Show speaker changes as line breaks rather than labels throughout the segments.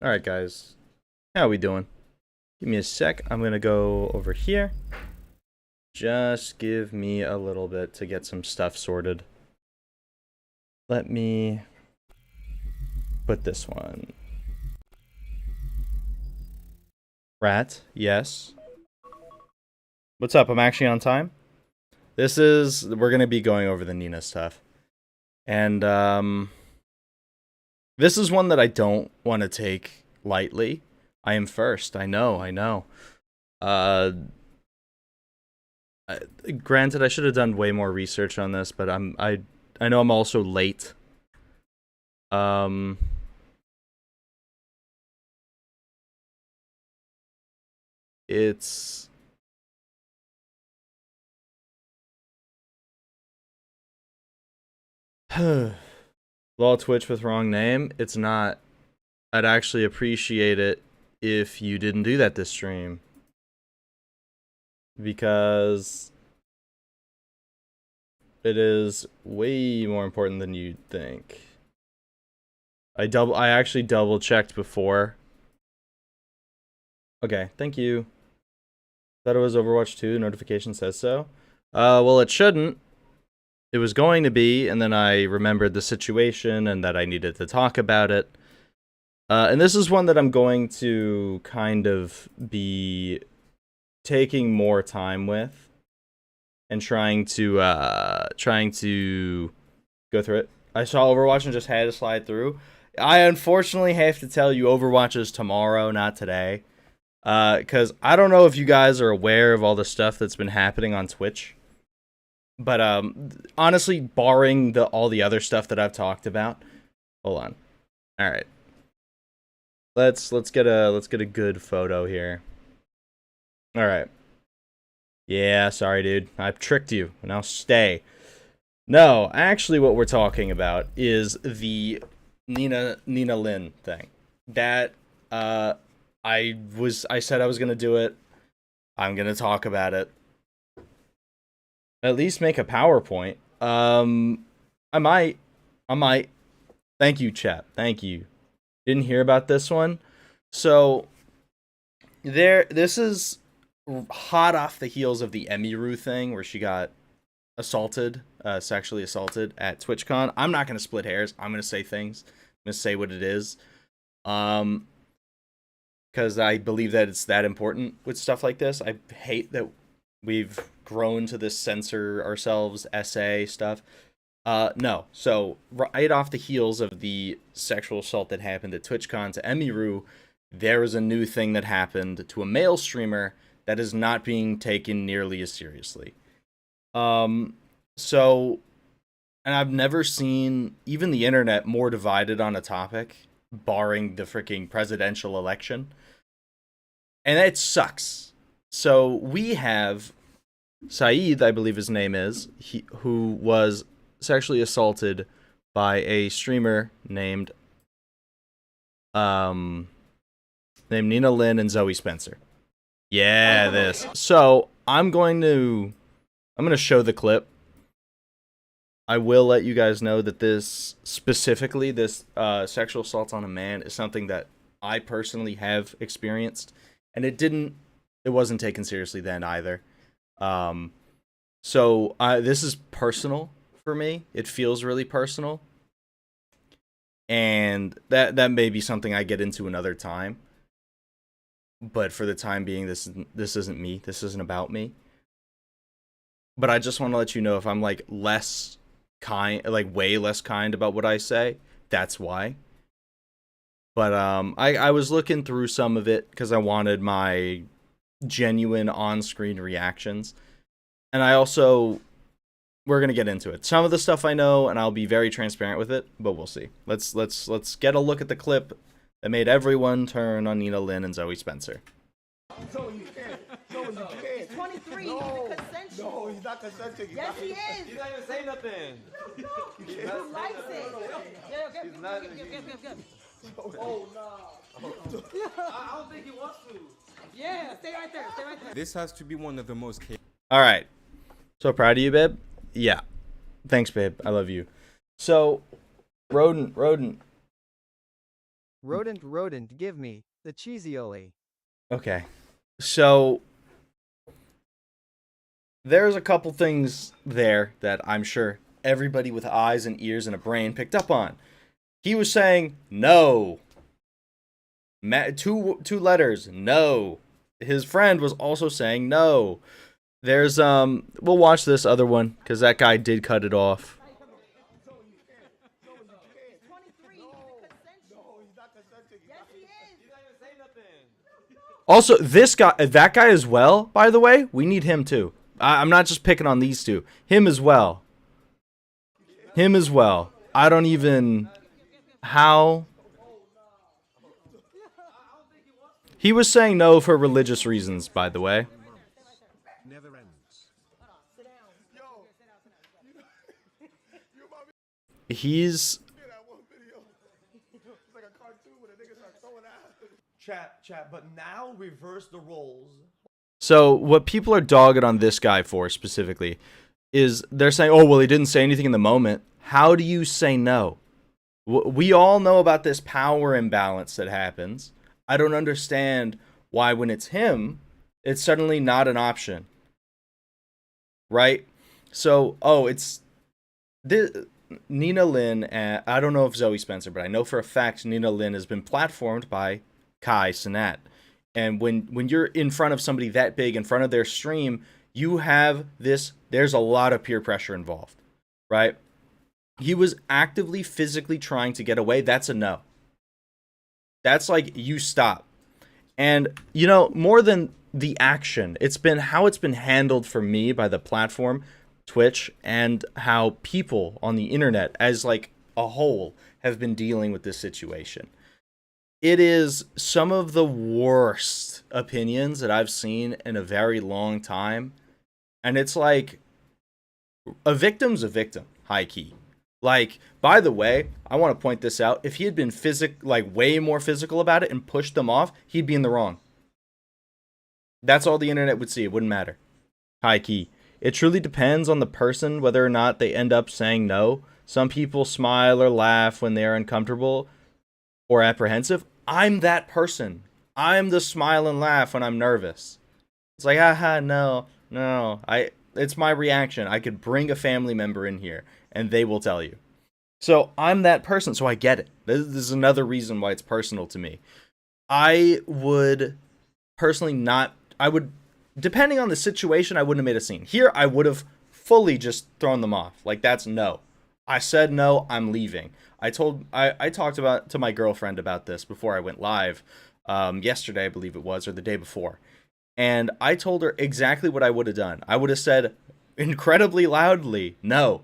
Alright guys, how we doing? Give me a sec, I'm gonna go over here. Just give me a little bit to get some stuff sorted. Let me put this one. Rat, yes. What's up, I'm actually on time? We're gonna be going over the Nina stuff. And, this is one that I don't want to take lightly. I am first, I know. Granted, I should have done way more research on this, but I know I'm also late. It's Law Twitch with wrong name. It's not. I'd actually appreciate it if you didn't do that this stream, because it is way more important than you'd think. I actually double checked before. Okay, thank you. Thought it was Overwatch 2, notification says so. Well, it shouldn't. It was going to be, and then I remembered the situation and that I needed to talk about it. And this is one that I'm going to kind of be taking more time with and trying to go through it. I saw Overwatch and just had to slide through. I unfortunately have to tell you Overwatch is tomorrow, not today. Because I don't know if you guys are aware of all the stuff that's been happening on Twitch. But honestly, barring all the other stuff that I've talked about. Hold on. All right. Let's get a good photo here. All right. Yeah, sorry, dude. I've tricked you. Now stay. No, actually, what we're talking about is the Nina Lin thing. That I said I was gonna do it. I'm gonna talk about it. At least make a PowerPoint. I might. Thank you, chat. Thank you. Didn't hear about this one. So this is hot off the heels of the Emiru thing where she got assaulted, sexually assaulted at TwitchCon. I'm not gonna split hairs. I'm gonna say things. I'm gonna say what it is. Because I believe that it's that important with stuff like this. I hate that we've grown to this censor ourselves essay stuff. No. So right off the heels of the sexual assault that happened at TwitchCon to Emiru, there is a new thing that happened to a male streamer that is not being taken nearly as seriously. So, and I've never seen even the internet more divided on a topic, barring the freaking presidential election. And it sucks. So we have Saeed, I believe his name is, who was sexually assaulted by a streamer named Nina Lin and Zoe Spencer. Yeah, this. So I'm going to show the clip. I will let you guys know that this specifically, this sexual assault on a man, is something that I personally have experienced, and it wasn't taken seriously then either. So this is personal for me. It feels really personal, and that may be something I get into another time. But for the time being, this isn't me. This isn't about me. But I just want to let you know, if I'm like less kind, like way less kind about what I say, that's why. But I was looking through some of it because I wanted my genuine on-screen reactions. And we're gonna get into it. Some of the stuff I know, and I'll be very transparent with it, but we'll see. Let's get a look at the clip that made everyone turn on Nina Lin and Zoe Spencer.
Zoe, you can't. Zoe, you can't.
He's 23. No, he's consensual.
No, he's not consensual.
Yes, he is.
He's not even saying nothing.
He likes it. Good.
Oh, no.
I don't think he wants to.
Yeah, stay right there.
This has to be one of the most
All right. So proud of you, babe. Yeah. Thanks, babe. I love you. So, Rodent.
Rodent, give me the cheesioli.
Okay. So there's a couple things there that I'm sure everybody with eyes and ears and a brain picked up on. He was saying no. Two letters, no. His friend was also saying no. There's we'll watch this other one because that guy did cut it off.
23, you can consent.
No, he's not consenting.
Yes, he is.
You didn't even say nothing.
Also, this guy, that guy as well, by the way, we need him too. I'm not just picking on these two. Him as well. Him as well. I don't even... How... He was saying no for religious reasons, by the way.
Never ends.
He's...
That one video. It's like a cartoon where the niggas start throwing out. Chat, but now reverse the roles.
So, what people are dogging on this guy for, specifically, is they're saying, oh, well, he didn't say anything in the moment. How do you say no? We all know about this power imbalance that happens. I don't understand why when it's him, it's suddenly not an option. Right? So, it's... Nina Lynn, I don't know if Zoe Spencer, but I know for a fact Nina Lynn has been platformed by Kai Cenat. And when you're in front of somebody that big, in front of their stream, you have this, there's a lot of peer pressure involved, right? He was actively, physically trying to get away. That's a no. That's like, you stop. And, you know, more than the action, it's been how it's been handled for me by the platform, Twitch, and how people on the internet as like a whole have been dealing with this situation. It is some of the worst opinions that I've seen in a very long time. And it's like, a victim's a victim, high key. Like, by the way, I want to point this out. If he had been way more physical about it and pushed them off, he'd be in the wrong. That's all the internet would see. It wouldn't matter. High key. It truly depends on the person whether or not they end up saying no. Some people smile or laugh when they're uncomfortable or apprehensive. I'm that person. I'm the smile and laugh when I'm nervous. It's like, haha, no. It's my reaction. I could bring a family member in here and they will tell you. So I'm that person, so I get it. This is another reason why it's personal to me. I would personally depending on the situation, I wouldn't have made a scene. Here, I would have fully just thrown them off. Like, that's no. I said no, I'm leaving. I talked to my girlfriend about this before I went live yesterday, I believe it was, or the day before. And I told her exactly what I would have done. I would have said incredibly loudly, no,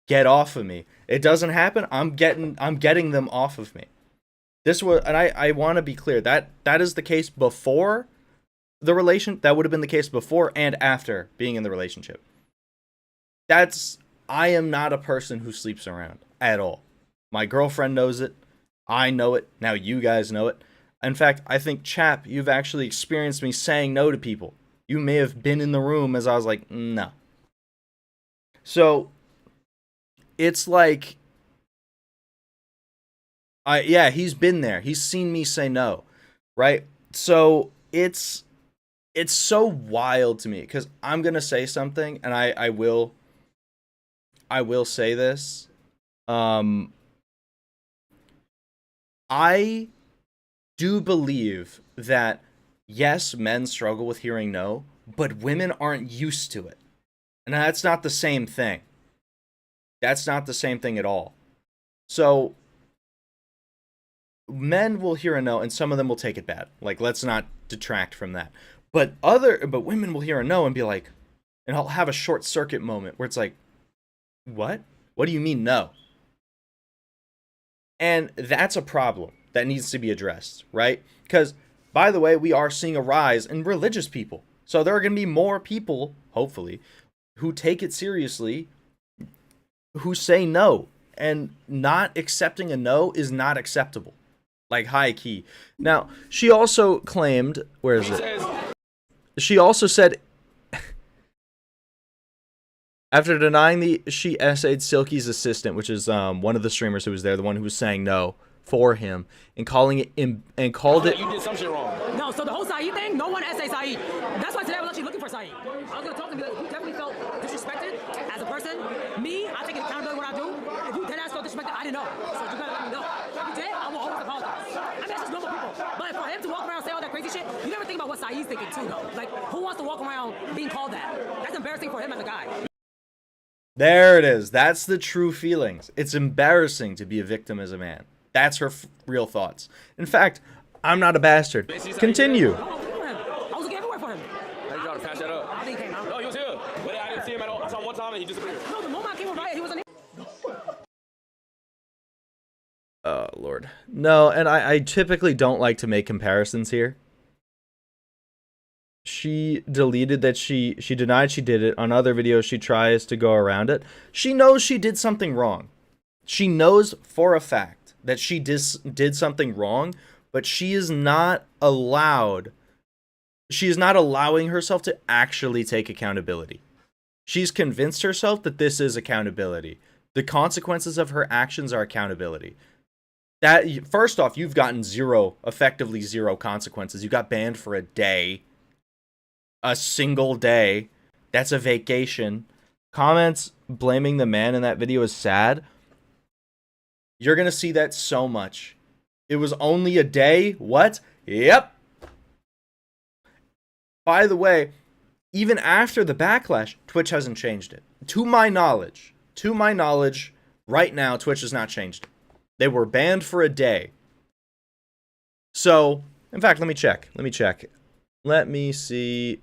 get off of me. It doesn't happen. I'm getting them off of me. This was, and I want to be clear that is the case before the relation. That would have been the case before and after being in the relationship. I am not a person who sleeps around at all. My girlfriend knows it. I know it. Now you guys know it. In fact, I think, Chap, you've actually experienced me saying no to people. You may have been in the room as I was like, no. So, it's like, he's been there. He's seen me say no, right? So, it's so wild to me, because I'm going to say something, and I will say this. I do believe that, yes, men struggle with hearing no, but women aren't used to it. And that's not the same thing. That's not the same thing at all. So, men will hear a no, and some of them will take it bad. Like, let's not detract from that. But women will hear a no and be like, and I'll have a short circuit moment where it's like, what? What do you mean no? And that's a problem that needs to be addressed, right? Because, by the way, we are seeing a rise in religious people. So there are going to be more people, hopefully, who take it seriously, who say no. And not accepting a no is not acceptable. Like, high key. Now, she also claimed, where is it? She also said, after denying she essayed Silky's assistant, which is one of the streamers who was there, the one who was saying no, for him and calling it and called it.
You did some shit wrong.
No, so the whole Saeed thing, no one essay Saeed. That's why today I was actually looking for Saeed. I was gonna talk to him because you definitely felt disrespected as a person. Me, I take accountability what I do. If you dead ass felt disrespected, I didn't know. So you gotta let me know. If you did, I will always apologize. I mean, that's just normal people. But for him to walk around and say all that crazy shit, you never think about what Saeed's thinking too, though. Like, who wants to walk around being called that? That's embarrassing for him as a guy.
There it is. That's the true feelings. It's embarrassing to be a victim as a man. That's her real thoughts. In fact, I'm not a bastard. Continue.
I was looking everywhere for him.
How you trying to patch that up?
I think he came out.
No, he was here. But I didn't see him at all. I saw him one time and he disappeared.
No, the moment I came over, he wasn't
Oh, Lord. No, and I typically don't like to make comparisons here. She deleted that she denied she did it. On other videos, she tries to go around it. She knows she did something wrong. She knows for a fact that she did something wrong, but she is not allowed. She is not allowing herself to actually take accountability. She's convinced herself that this is accountability. The consequences of her actions are accountability. That, first off, you've gotten effectively zero consequences. You got banned for a day. A single day. That's a vacation. Comments blaming the man in that video is sad. You're going to see that so much. It was only a day. What? Yep. By the way, even after the backlash, Twitch hasn't changed it. To my knowledge, right now, Twitch has not changed it. They were banned for a day. So, in fact, let me check. Let me see.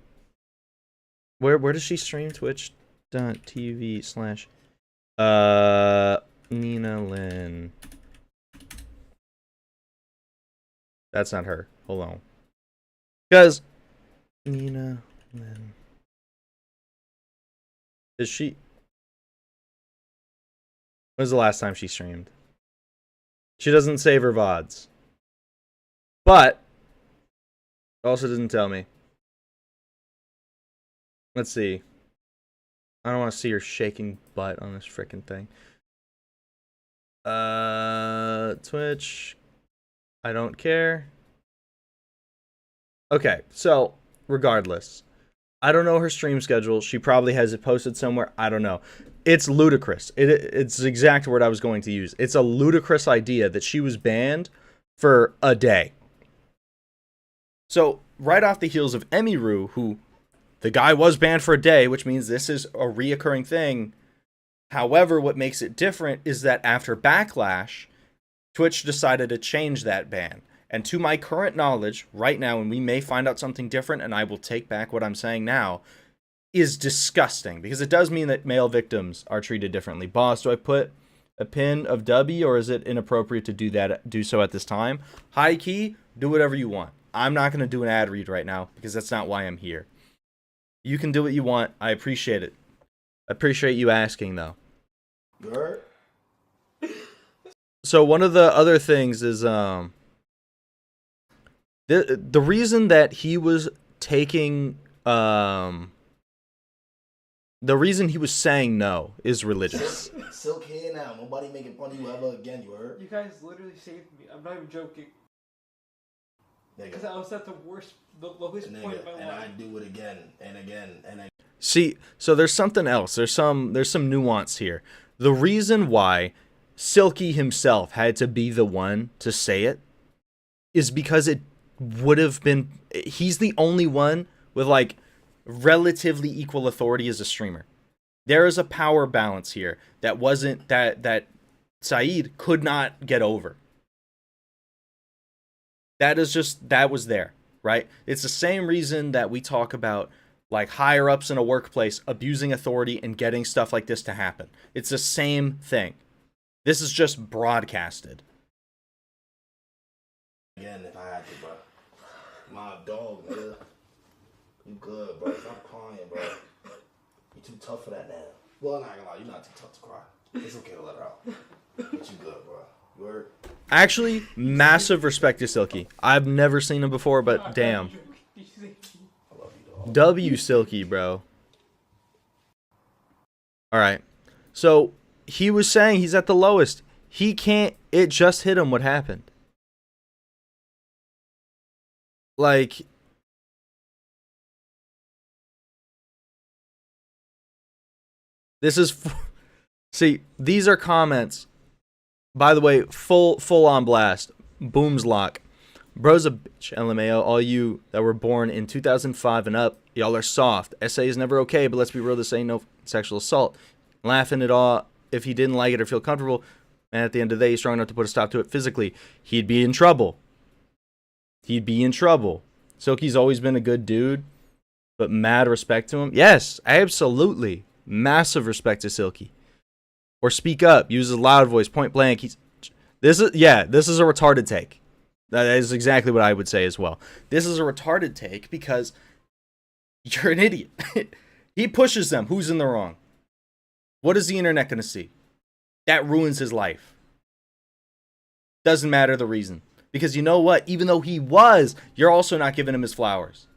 Where does she stream? Twitch.tv/ Nina Lynn. That's not her. Hold on. Because Nina Lynn. Is she? When was the last time she streamed? She doesn't save her VODs. But also doesn't tell me. Let's see. I don't want to see her shaking butt on this freaking thing. Twitch. I don't care. Okay, so regardless, I don't know her stream schedule. She probably has it posted somewhere. I don't know. It's ludicrous. It's the exact word I was going to use. It's a ludicrous idea that she was banned for a day. So right off the heels of Emiru, who the guy was banned for a day, which means this is a reoccurring thing. However, what makes it different is that after Backlash, Twitch decided to change that ban. And to my current knowledge, right now, and we may find out something different, and I will take back what I'm saying now, is disgusting. Because it does mean that male victims are treated differently. Boss, do I put a pin of W, or is it inappropriate to do so at this time? High key, do whatever you want. I'm not going to do an ad read right now, because that's not why I'm here. You can do what you want. I appreciate it. I appreciate you asking, though.
Good.
So one of the other things is the reason that he was taking the reason he was saying no is religious.
Silk here now. Nobody making fun of you ever again, you heard?
You guys literally saved me. I'm not even joking. Because I was at the lowest point of my life.
And I do it again and again and again.
See, so there's something else. There's some nuance here. The reason why Silky himself had to be the one to say it is because it would have been. He's the only one with like relatively equal authority as a streamer. There is a power balance here that wasn't that Saeed could not get over. That was there, right? It's the same reason that we talk about like higher ups in a workplace abusing authority and getting stuff like this to happen. It's the same thing. This is just broadcasted.
Again, if I had to, bro. My dog, nigga. You good, bro. Stop crying, bro. You too tough for that now. Well, I'm not gonna lie. You're not too tough to cry. It's okay to let her out. But you good, bro. You heard?
Actually, massive respect to Silky. I've never seen him before, but damn.
I love you, dog.
W Silky, bro. Alright. So, he was saying he's at the lowest. He can't it just hit him what happened. Like, this is see, these are comments, by the way, full on blast. Booms lock. Bro's a bitch, LMAO. All you that were born in 2005 and up, y'all are soft. SA is never okay, but let's be real, this ain't no sexual assault. Laughing at all if he didn't like it or feel comfortable, and at the end of the day, he's strong enough to put a stop to it physically, he'd be in trouble. He'd be in trouble. Silky's always been a good dude, but mad respect to him. Yes, absolutely. Massive respect to Silky. Or speak up, uses a loud voice, point blank. This is a retarded take. That is exactly what I would say as well. This is a retarded take because you're an idiot. He pushes them. Who's in the wrong? What is the internet going to see? That ruins his life. Doesn't matter the reason. Because you know what? Even though he was, you're also not giving him his flowers.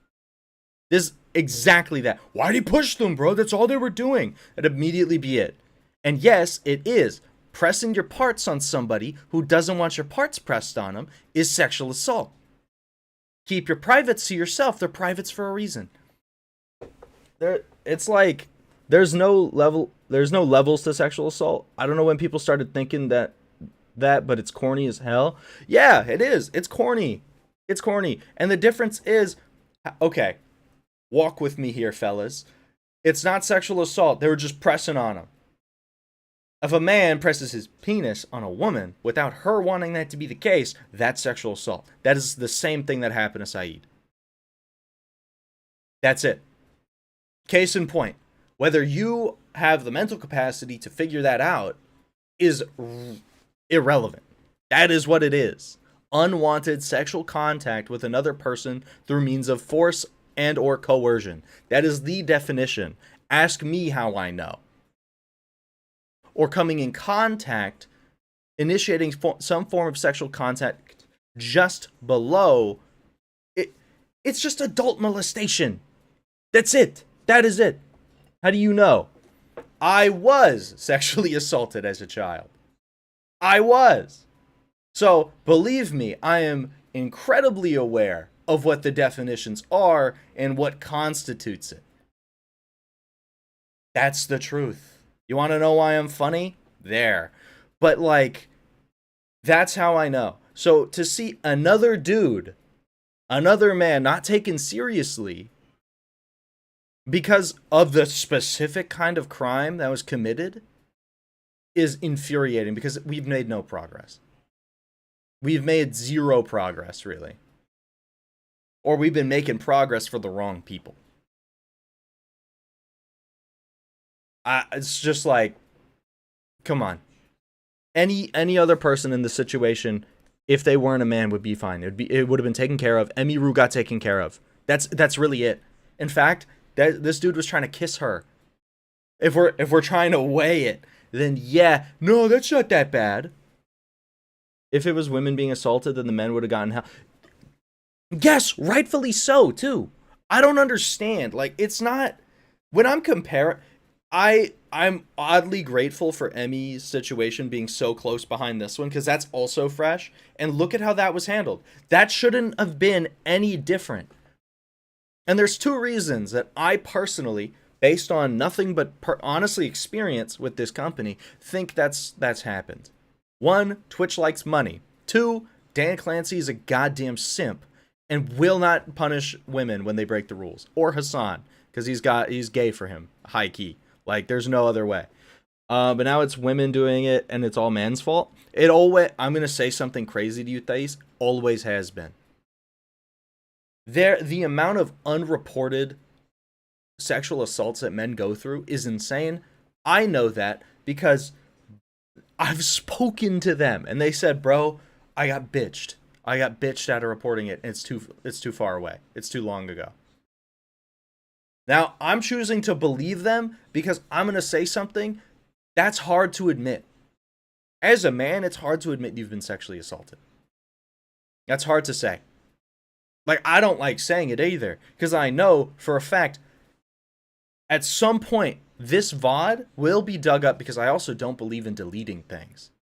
This is exactly that. Why'd he push them, bro? That's all they were doing. That'd immediately be it. And yes, it is. Pressing your parts on somebody who doesn't want your parts pressed on them is sexual assault. Keep your privates to yourself. They're privates for a reason. It's like there's no levels to sexual assault. I don't know when people started thinking that, but it's corny as hell. Yeah, it is. It's corny. It's corny. And the difference is, okay, walk with me here, fellas. It's not sexual assault. They were just pressing on him. If a man presses his penis on a woman without her wanting that to be the case, that's sexual assault. That is the same thing that happened to Saeed. That's it. Case in point. Whether you have the mental capacity to figure that out is irrelevant. That is what it is. Unwanted sexual contact with another person through means of force and or coercion. That is the definition. Ask me how I know. Or coming in contact, initiating some form of sexual contact just below, it's just adult molestation. That's it. That is it. How do you know? I was sexually assaulted as a child. I was. So, believe me, I am incredibly aware of what the definitions are and what constitutes it. That's the truth. You want to know why I'm funny? There. But, like, that's how I know. So, to see another dude, another man not taken seriously because of the specific kind of crime that was committed is infuriating because we've made no progress. We've made zero progress, really. Or we've been making progress for the wrong people. It's just like, come on. Any other person in the situation, if they weren't a man, would be fine. It would have been taken care of. Emiru got taken care of. That's really it. In fact, this dude was trying to kiss her. If we're trying to weigh it, then yeah, no, that's not that bad. If it was women being assaulted, then the men would have gotten hell. Yes, rightfully so too. I don't understand. Like, it's not when I'm comparing. I'm oddly grateful for Emmy's situation being so close behind this one because that's also fresh. And look at how that was handled. That shouldn't have been any different. And there's two reasons that I personally, based on nothing but honestly experience with this company, think that's happened. One, Twitch likes money. Two, Dan Clancy is a goddamn simp and will not punish women when they break the rules. Or Hassan, because he's gay for him, high key. Like, there's no other way. But now it's women doing it, and it's all men's fault. I'm going to say something crazy to you, Thais, always has been. The amount of unreported sexual assaults that men go through is insane. I know that because I've spoken to them, and they said, bro, I got bitched. I got bitched out of reporting it, and it's too far away. It's too long ago. Now, I'm choosing to believe them because I'm going to say something that's hard to admit. As a man, it's hard to admit you've been sexually assaulted. That's hard to say. Like, I don't like saying it either because I know for a fact at some point this VOD will be dug up because I also don't believe in deleting things.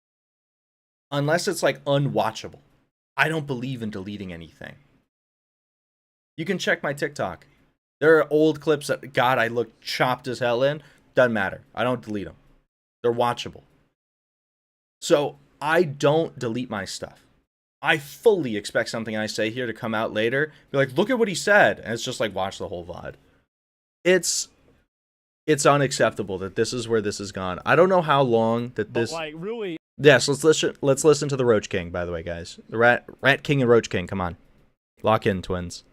unless it's like unwatchable. I don't believe in deleting anything. You can check my TikTok. There are old clips that, God, I look chopped as hell in. Doesn't matter. I don't delete them. They're watchable. So I don't delete my stuff. I fully expect something I say here to come out later. Be like, look at what he said. And it's just like, watch the whole VOD. It's unacceptable that this is where this has gone. I don't know how long that this...
But like, really...
Yes, let's listen to the Roach King, by the way, guys. The Rat King and Roach King, come on. Lock in, twins.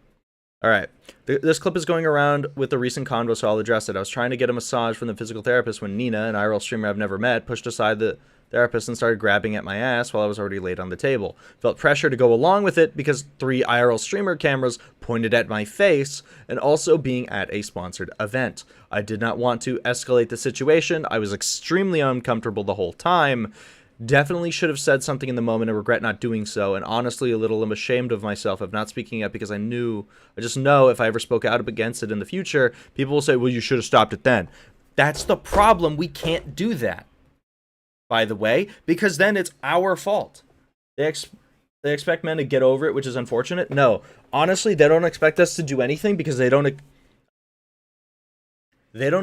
All right. This clip is going around with the recent convo, so I'll address it. I was trying to get a massage from the physical therapist when Nina, an IRL streamer I've never met, pushed aside the therapist and started grabbing at my ass while I was already laid on the table. Felt pressure to go along with it because 3 IRL streamer cameras pointed at my face and also being at a sponsored event. I did not want to escalate the situation. I was extremely uncomfortable the whole time. Definitely should have said something in the moment and regret not doing so, and honestly a little am ashamed of myself of not speaking up because I just know if I ever spoke out against it in the future, people will say, well, you should have stopped it then. That's the problem. We can't do that, by the way, because then it's our fault. They expect men to get over it, which is unfortunate. No, honestly, they don't expect us to do anything because they don't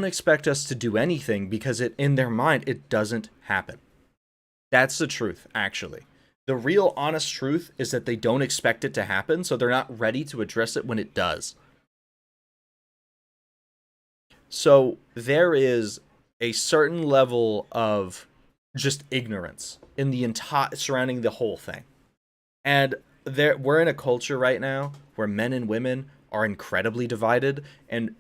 expect us to do anything because in their mind, it doesn't happen. That's the truth, actually. The real honest truth is that they don't expect it to happen, so they're not ready to address it when it does. So there is a certain level of just ignorance in the entire surrounding the whole thing. And we're in a culture right now where men and women are incredibly divided, and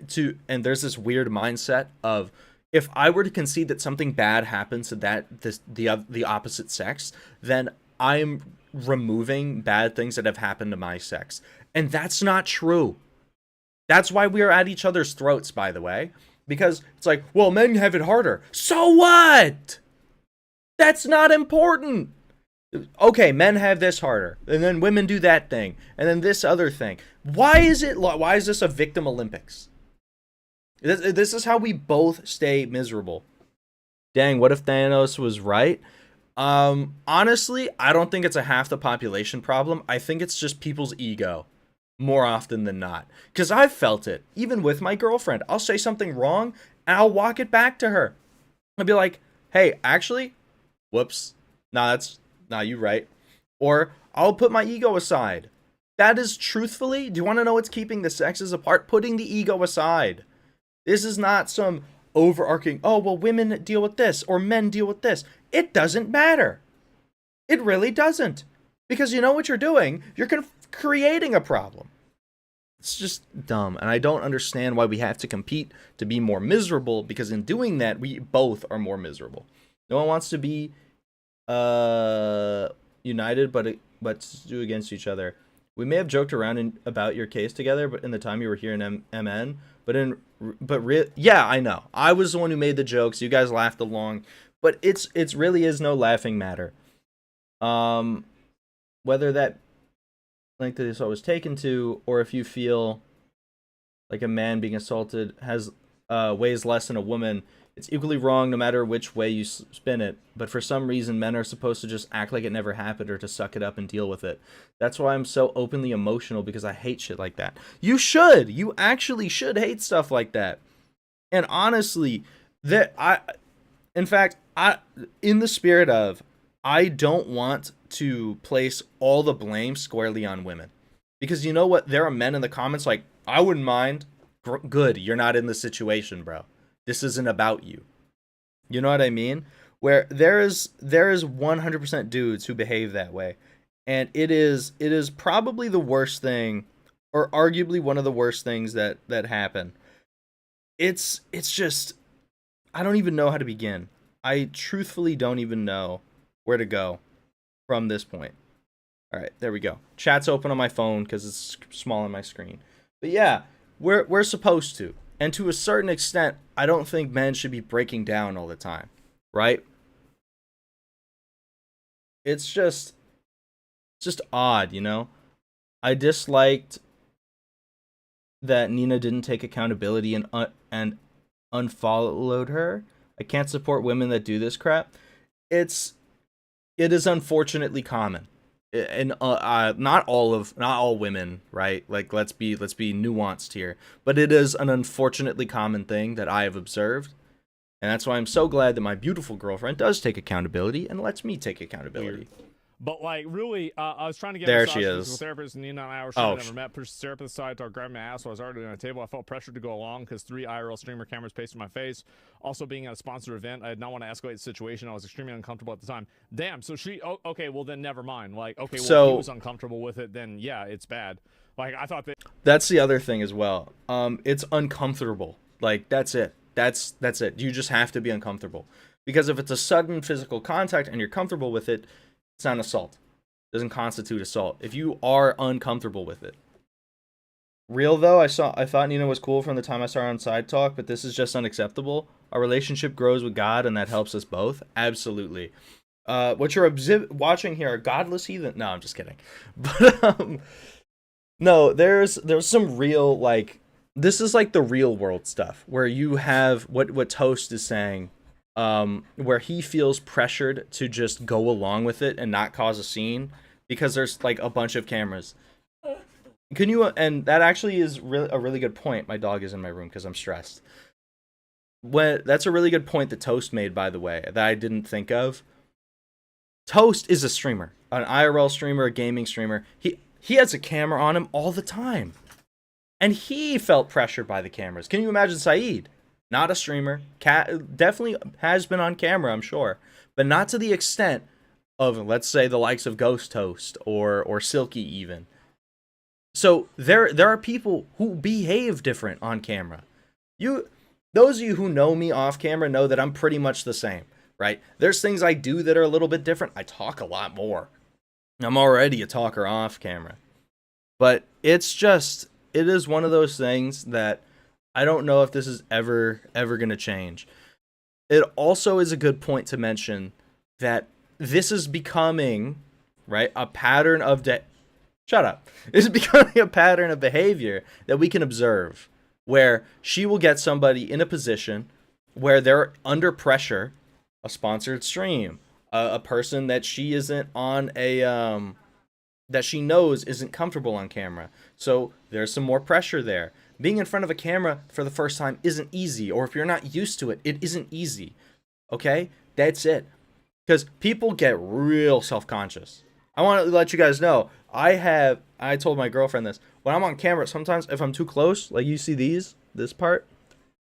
there's this weird mindset of, if I were to concede that something bad happens to the opposite sex, then I'm removing bad things that have happened to my sex. And that's not true. That's why we are at each other's throats, by the way. Because it's like, well, men have it harder. So what? That's not important. Okay, men have this harder. And then women do that thing. And then this other thing. Why is this a victim Olympics? This is how we both stay miserable. Dang, what if Thanos was right? Honestly, I don't think it's a half the population problem. I think it's just people's ego more often than not. Because I've felt it. Even with my girlfriend. I'll say something wrong and I'll walk it back to her. I'll be like, hey, actually, whoops. Nah, you right. Or I'll put my ego aside. That is truthfully, do you want to know what's keeping the sexes apart? Putting the ego aside. This is not some overarching, oh, well, women deal with this or men deal with this. It doesn't matter. It really doesn't. Because you know what you're doing? You're creating a problem. It's just dumb. And I don't understand why we have to compete to be more miserable, because in doing that, we both are more miserable. No one wants to be united, but to do against each other. We may have joked around about your case together, but in the time you were here in MN, yeah, I know. I was the one who made the jokes. You guys laughed along, but it's really is no laughing matter. Whether that length of assault was taken to, or if you feel like a man being assaulted has weighs less than a woman, it's equally wrong no matter which way you spin it. But for some reason, men are supposed to just act like it never happened or to suck it up and deal with it. That's why I'm so openly emotional, because I hate shit like that. You should. You actually should hate stuff like that. And honestly, in the spirit of, I don't want to place all the blame squarely on women. Because you know what? There are men in the comments like, I wouldn't mind. Good, you're not in the situation, bro. This isn't about you. You know what I mean? Where there is 100% dudes who behave that way. And it is probably the worst thing, or arguably one of the worst things that happen. It's just, I don't even know how to begin. I truthfully don't even know where to go from this point. All right, there we go. Chat's open on my phone because it's small on my screen. But yeah, we're supposed to. And to a certain extent, I don't think men should be breaking down all the time, right? It's just odd, you know? I disliked that Nina didn't take accountability and unfollowed her. I can't support women that do this crap. It's it is unfortunately common, and not all women, right? Like let's be nuanced here, but it is an unfortunately common thing that I have observed, and that's why I'm so glad that my beautiful girlfriend does take accountability and lets me take accountability.
But like, really, I was trying to get
There
a
she
physical
is.
therapist, and Nina and I were
Oh,
never met. Pushed the therapist aside, started grabbing my ass while I was already on a table. I felt pressured to go along because 3 IRL streamer cameras pasted in my face. Also, being at a sponsored event, I did not want to escalate the situation. I was extremely uncomfortable at the time. Damn. So she. Oh, okay. Well, then never mind. Like, okay. Well,
So-
if he was uncomfortable with it, then yeah, it's bad. Like, I thought that.
That's the other thing as well. It's uncomfortable. Like that's it. That's it. You just have to be uncomfortable, because if it's a sudden physical contact and you're comfortable with it, it's not assault. It doesn't constitute assault if you are uncomfortable with it. Real though, I thought Nina was cool from the time I started on Side Talk, but this is just unacceptable. Our relationship grows with God, and that helps us both. Absolutely. What you're watching here are godless heathen. No, I'm just kidding. But no, there's some real, like, this is like the real world stuff where you have what Toast is saying, where he feels pressured to just go along with it and not cause a scene because there's like a bunch of cameras. Can you? And that actually is a really good point. My dog is in my room because I'm stressed. That's a really good point that Toast made, by the way, that I didn't think of. Toast is a streamer, an IRL streamer, a gaming streamer. He has a camera on him all the time, and he felt pressured by the cameras. Can you imagine Saeed? Not a streamer, definitely has been on camera, I'm sure, but not to the extent of, let's say, the likes of Ghost Toast or Silky even. So there are people who behave different on camera. Those of you who know me off camera know that I'm pretty much the same, right? There's things I do that are a little bit different. I talk a lot more. I'm already a talker off camera. But it is one of those things that I don't know if this is ever going to change. It also is a good point to mention that this is becoming, right, a pattern of shut up. This is becoming a pattern of behavior that we can observe, where she will get somebody in a position where they're under pressure, a sponsored stream, a person that she isn't on that she knows isn't comfortable on camera. So there's some more pressure there. Being in front of a camera for the first time isn't easy, or if you're not used to it, it isn't easy. Okay? That's it. Because people get real self-conscious. I want to let you guys know, I told my girlfriend this, when I'm on camera, sometimes if I'm too close, like you see this part,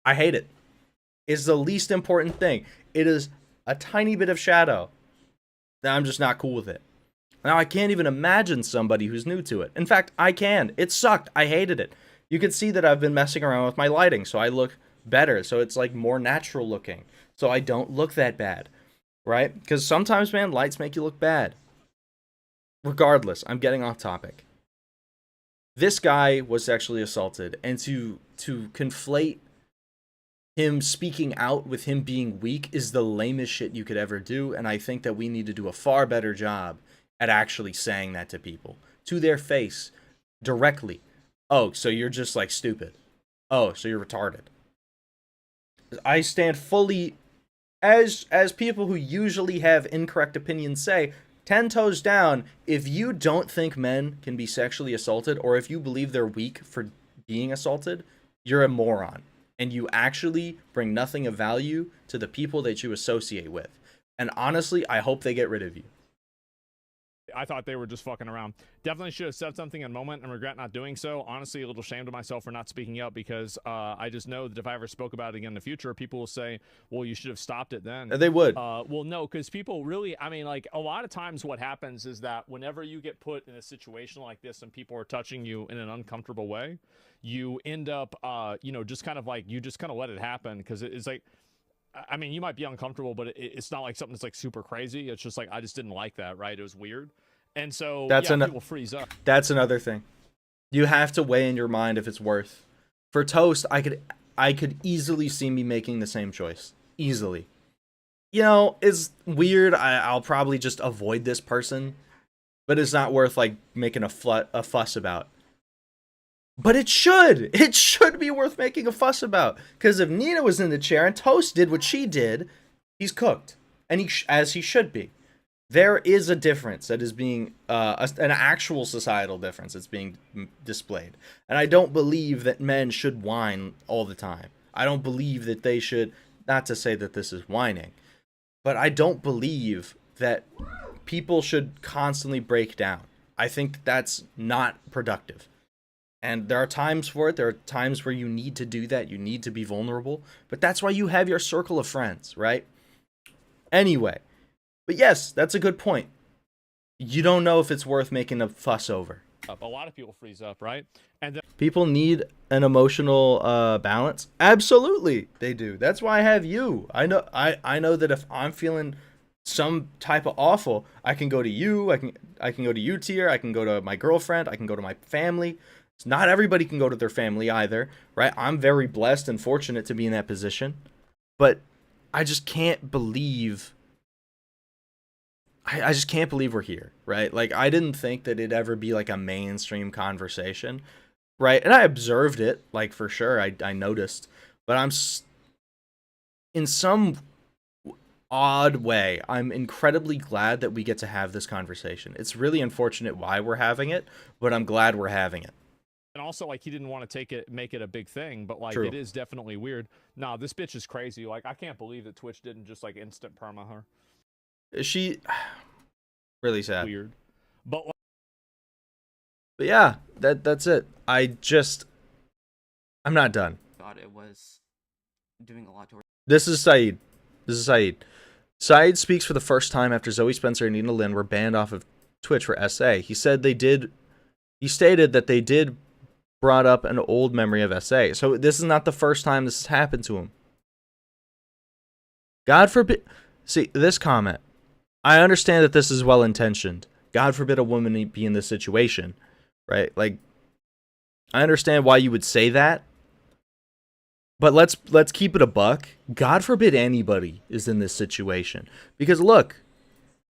I hate it. It's the least important thing. It is a tiny bit of shadow. I'm just not cool with it. Now I can't even imagine somebody who's new to it. In fact, I can. It sucked. I hated it. You can see that I've been messing around with my lighting, so I look better. So it's like more natural looking. So I don't look that bad, right? Because sometimes, man, lights make you look bad. Regardless, I'm getting off topic. This guy was sexually assaulted, and to conflate him speaking out with him being weak is the lamest shit you could ever do, and I think that we need to do a far better job at actually saying that to people, to their face, directly. Oh, so you're just like stupid. Oh, so you're retarded. I stand fully, as people who usually have incorrect opinions say, 10 toes down. If you don't think men can be sexually assaulted, or if you believe they're weak for being assaulted, you're a moron. And you actually bring nothing of value to the people that you associate with. And honestly, I hope they get rid of you.
I thought they were just fucking around. Definitely should have said something in a moment and regret not doing so. Honestly, a little ashamed of myself for not speaking up, because I just know that if I ever spoke about it again in the future, people will say, well, you should have stopped it then.
They would.
Well, no, because people really, I mean, like, a lot of times what happens is that whenever you get put in a situation like this and people are touching you in an uncomfortable way, you end up, just kind of like, you just kind of let it happen, because it's like, I mean, you might be uncomfortable, but it's not like something that's like super crazy. It's just like, I just didn't like that, right? It was weird. And so people freeze up.
That's another thing. You have to weigh in your mind if it's worth. For Toast, I could easily see me making the same choice. Easily. You know, it's weird. I'll probably just avoid this person, but it's not worth like making a fuss about. But it should be worth making a fuss about, because if Nina was in the chair and Toast did what she did, he's cooked, and as he should be. there is a difference that is being an actual societal difference that's being displayed, and I don't believe that men should whine all the time. I don't believe that they should, not to say that this is whining, but I don't believe that people should constantly break down. I think that's not productive. And there are times for it. There are times where you need to do that. You need to be vulnerable. But that's why you have your circle of friends, right? Anyway. But yes, that's a good point. You don't know if it's worth making a fuss over.
A lot of people freeze up, right? And then
People need an emotional balance. Absolutely, they do. That's why I have you. I know that if I'm feeling some type of awful, I can go to you. I can go to you, Tier. I can go to my girlfriend. I can go to my family. Not everybody can go to their family either, right? I'm very blessed and fortunate to be in that position, but I just can't believe. I just can't believe we're here, right? Like, I didn't think that it'd ever be like a mainstream conversation, right? And I observed it, like, for sure. I noticed, but in some odd way, I'm incredibly glad that we get to have this conversation. It's really unfortunate why we're having it, but I'm glad we're having it.
and also, like, he didn't want to make it a big thing, but like,
True.
it is definitely weird. Nah, this bitch is crazy. Like, I can't believe that Twitch didn't just like instant perma her.
She really sad.
Weird, but
yeah, that's it. I'm not done.
Thought it was doing a lot to.
This is Saeed. Saeed speaks for the first time after Zoe Spencer and Nina Lynn were banned off of Twitch for SA. He stated that they did brought up an old memory of SA. So this is not the first time this has happened to him. God forbid. See, this comment. I understand that this is well intentioned. God forbid a woman be in this situation, right? Like, I understand why you would say that. But let's keep it a buck. God forbid anybody is in this situation. Because look,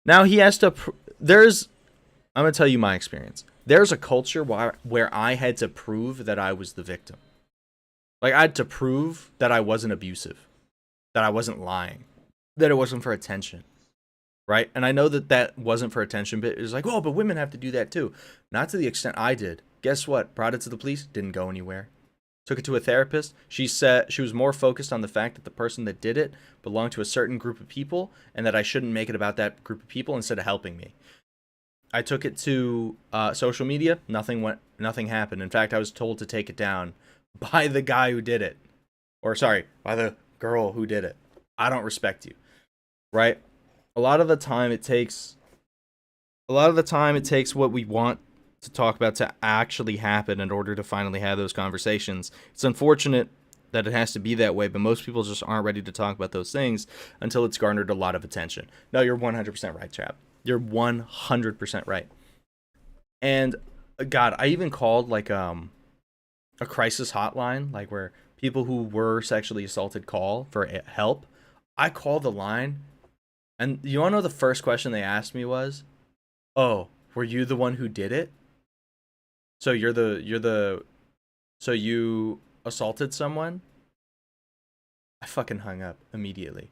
now he has to I'm going to tell you my experience. There's a culture where I had to prove that I was the victim. Like, I had to prove that I wasn't abusive, that I wasn't lying, that it wasn't for attention. Right? And I know that wasn't for attention, but it was like, oh, but women have to do that too. Not to the extent I did. Guess what? Brought it to the police, didn't go anywhere. Took it to a therapist. She said she was more focused on the fact that the person that did it belonged to a certain group of people and that I shouldn't make it about that group of people instead of helping me. I took it to social media. Nothing happened. In fact, I was told to take it down by the guy who did it. Or sorry, by the girl who did it. I don't respect you. Right? A lot of the time it takes what we want to talk about to actually happen in order to finally have those conversations. It's unfortunate that it has to be that way, but most people just aren't ready to talk about those things until it's garnered a lot of attention. No, you're 100% right, chap. You're 100% right. And God, I even called like a crisis hotline, like where people who were sexually assaulted call for help. I called the line. And you want to know the first question they asked me was, "Oh, were you the one who did it? So so you assaulted someone?" I fucking hung up immediately.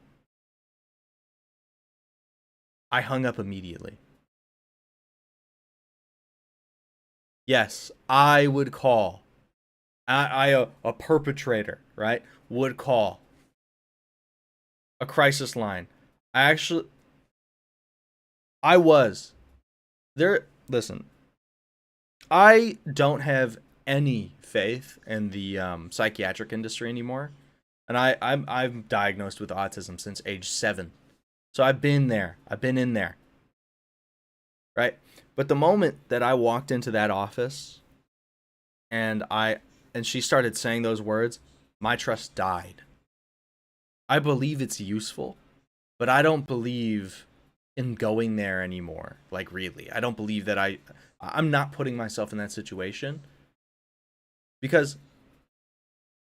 Yes, I would call. A perpetrator, right, would call a crisis line. I was there. Listen, I don't have any faith in the psychiatric industry anymore, and I'm diagnosed with autism since age 7, so I've been there. I've been in there, right? But the moment that I walked into that office, and she started saying those words, my trust died. I believe it's useful. But I don't believe in going there anymore. Like, really. I don't believe that I'm not putting myself in that situation. Because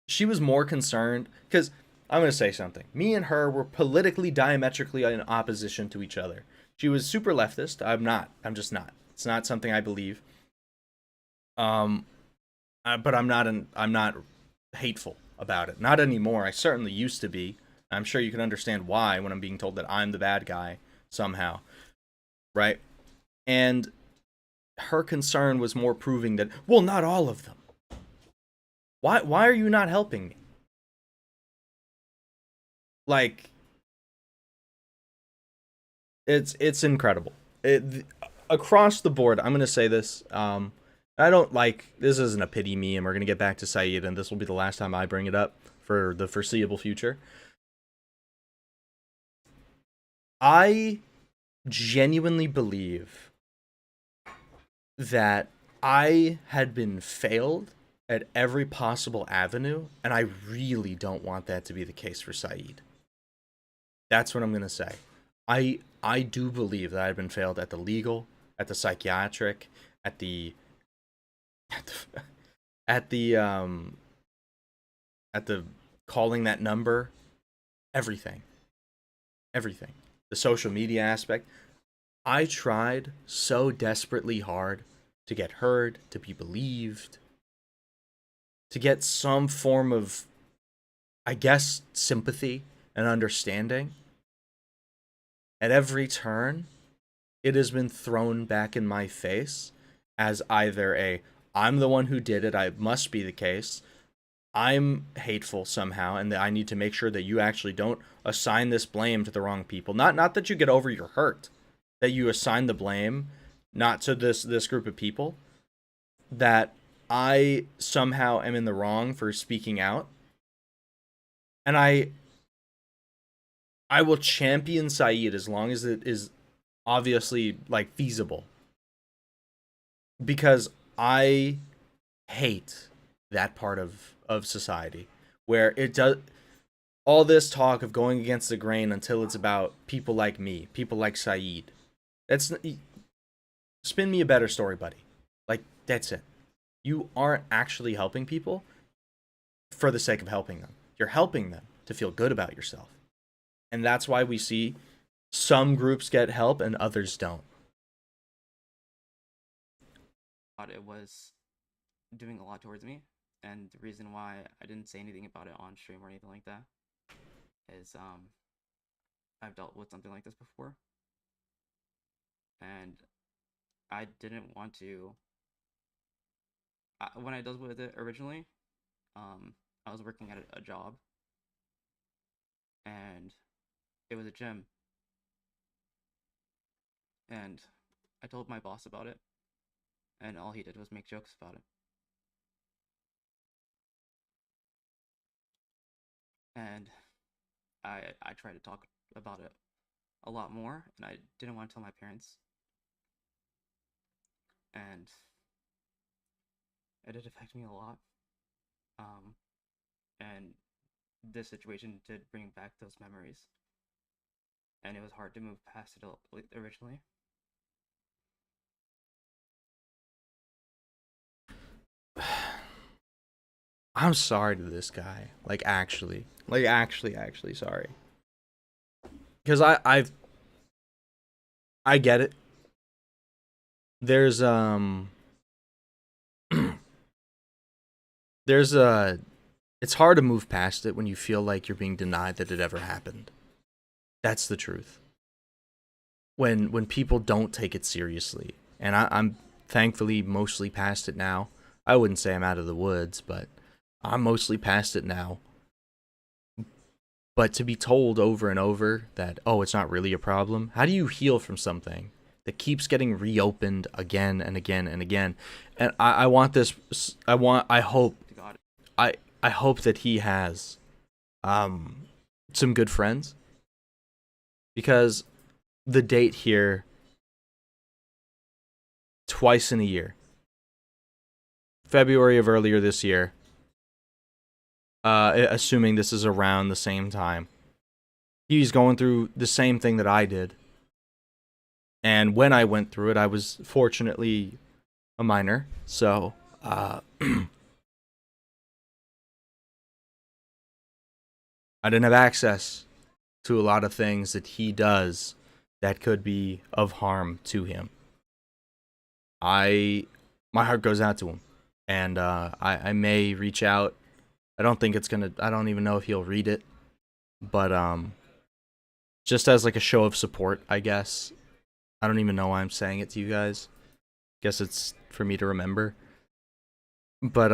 she was more concerned. Because I'm going to say something. Me and her were politically diametrically in opposition to each other. She was super leftist. I'm not. I'm just not. It's not something I believe. But I'm not hateful about it. Not anymore. I certainly used to be. I'm sure you can understand why when I'm being told that I'm the bad guy somehow. right? And her concern was more proving that, well, not all of them. Why are you not helping me? Like, it's incredible. Across the board, I'm gonna say this. I don't like, this isn't a pity meme. We're gonna get back to Saeed, and this will be the last time I bring it up for the foreseeable future. I genuinely believe that I had been failed at every possible avenue, and I really don't want that to be the case for Saeed. That's what I'm gonna say. I do believe that I've been failed at the legal, at the psychiatric, at the at the calling that number, everything. The social media aspect. I tried so desperately hard to get heard, to be believed, to get some form of, I guess, sympathy and understanding. At every turn, it has been thrown back in my face as either I'm the one who did it, I must be the case, I'm hateful somehow, and that I need to make sure that you actually don't assign this blame to the wrong people. Not that you get over your hurt, that you assign the blame not to this group of people, that I somehow am in the wrong for speaking out. And I will champion Saeed as long as it is obviously like feasible, because I hate that part of society where it does all this talk of going against the grain until it's about people like me, people like Saeed. That's, spin me a better story, buddy. Like, that's it. You aren't actually helping people for the sake of helping them. You're helping them to feel good about yourself. And that's why we see some groups get help and others don't.
It was doing a lot towards me, and the reason why I didn't say anything about it on stream or anything like that is I've dealt with something like this before, and I didn't want to. When I dealt with it originally, I was working at a job, and it was a gym, and I told my boss about it, and all he did was make jokes about it. And I tried to talk about it a lot more, and I didn't want to tell my parents. And it did affect me a lot. And this situation did bring back those memories. And it was hard to move past it originally.
I'm sorry to this guy. Like actually sorry. Because I get it. There's it's hard to move past it when you feel like you're being denied that it ever happened. That's the truth. When people don't take it seriously. And I'm thankfully mostly past it now. I wouldn't say I'm out of the woods, but I'm mostly past it now. But to be told over and over that, oh, it's not really a problem, how do you heal from something that keeps getting reopened again and again and again? And I hope that he has some good friends, because the date here, twice in a year, February of earlier this year, assuming this is around the same time, he's going through the same thing that I did. And when I went through it, I was fortunately a minor, so I didn't have access to a lot of things that he does that could be of harm to him. My heart goes out to him, and I may reach out. I don't even know if he'll read it, but just as like a show of support, I guess, I don't even know why I'm saying it to you guys. Guess it's for me to remember. But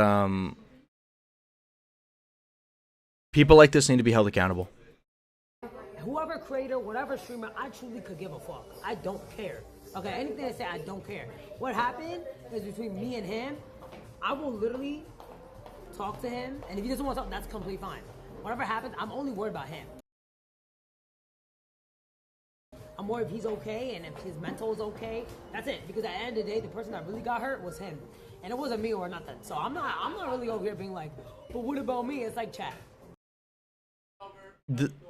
people like this need to be held accountable.
Whoever creator, whatever streamer, I truly could give a fuck. I don't care. Okay, anything they say, I don't care. What happened is between me and him. I will literally talk to him, and if he doesn't want to talk, that's completely fine. Whatever happens, I'm only worried about him. I'm worried if he's okay and if his mental is okay. That's it. Because at the end of the day, the person that really got hurt was him, and it wasn't me or nothing. So I'm not really over here being like, but what about me? It's like chat.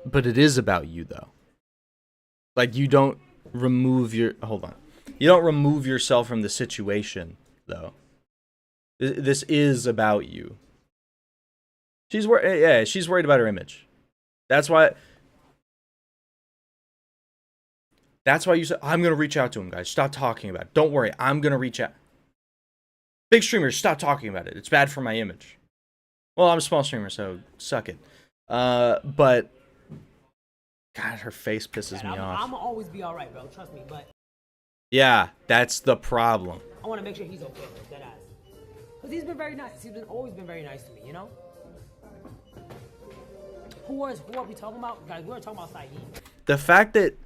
But it is about you though. Like you don't remove your You don't remove yourself from the situation though. This is about you. She's worried about her image. That's why you said, I'm going to reach out to him, guys. Stop talking about it. Don't worry. I'm going to reach out. Big streamers, stop talking about it. It's bad for my image. Well, I'm a small streamer, so suck it. But God, her face pisses me off.
I'm always be all right, bro. Trust me. But
yeah, that's the problem.
I want to make sure he's okay. That ass. Because he's been very nice. He's always been very nice to me, you know? Who are we talking about? Guys, we're talking about Saeed.
The fact that,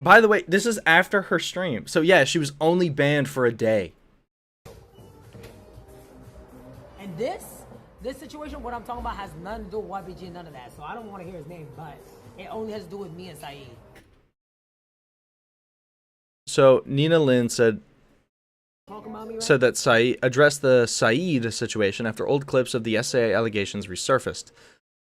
by the way, this is after her stream. So yeah, she was only banned for a day.
And this situation, what I'm talking about, has nothing to do with YBG and none of that. So I don't want to hear his name, but it only has to do with me and Saeed.
So Nina Lynn said
Right?
that Saeed addressed the Saeed situation after old clips of the SA allegations resurfaced,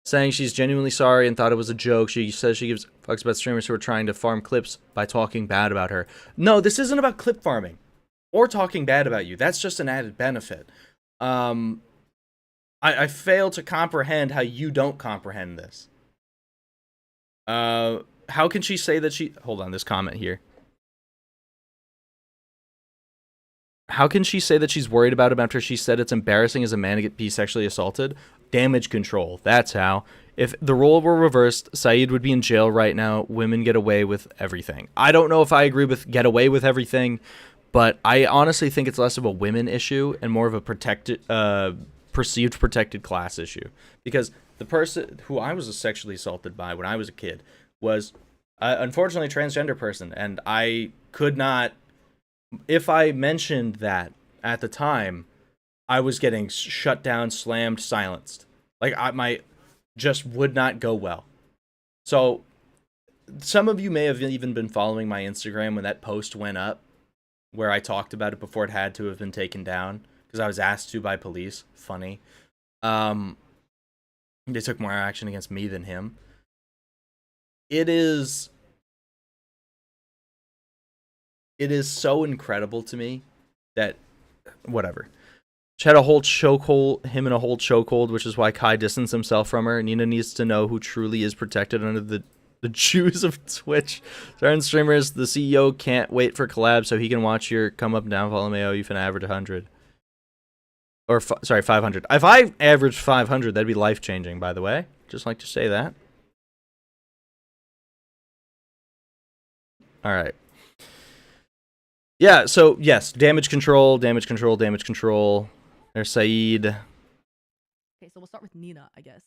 saying she's genuinely sorry and thought it was a joke. She says she gives fucks about streamers who are trying to farm clips by talking bad about her. No, this isn't about clip farming or talking bad about you. That's just an added benefit. I fail to comprehend how you don't comprehend this. How can she say that she... Hold on, this comment here. How can she say that she's worried about him after she said it's embarrassing as a man to be sexually assaulted? Damage control. That's how. If the role were reversed, Saeed would be in jail right now. Women get away with everything. I don't know if I agree with get away with everything, but I honestly think it's less of a women issue and more of a perceived protected class issue. Because the person who I was sexually assaulted by when I was a kid was unfortunately a transgender person, and I could not... If I mentioned that at the time, I was getting shut down, slammed, silenced. Like my just would not go well. So some of you may have even been following my Instagram when that post went up, where I talked about it before it had to have been taken down because I was asked to by police. Funny. They took more action against me than him. It is so incredible to me that, whatever. She had a whole chokehold, him in a whole chokehold, which is why Kai distanced himself from her. Nina needs to know who truly is protected under the Jews of Twitch. Certain streamers, the CEO can't wait for collabs so he can watch your come up and down, follow me, you can average 100. Or, sorry, 500. If I averaged 500, that'd be life-changing, by the way. Just like to say that. All right. Yeah, so, yes, damage control. There's Saeed.
Okay, so we'll start with Nina, I guess.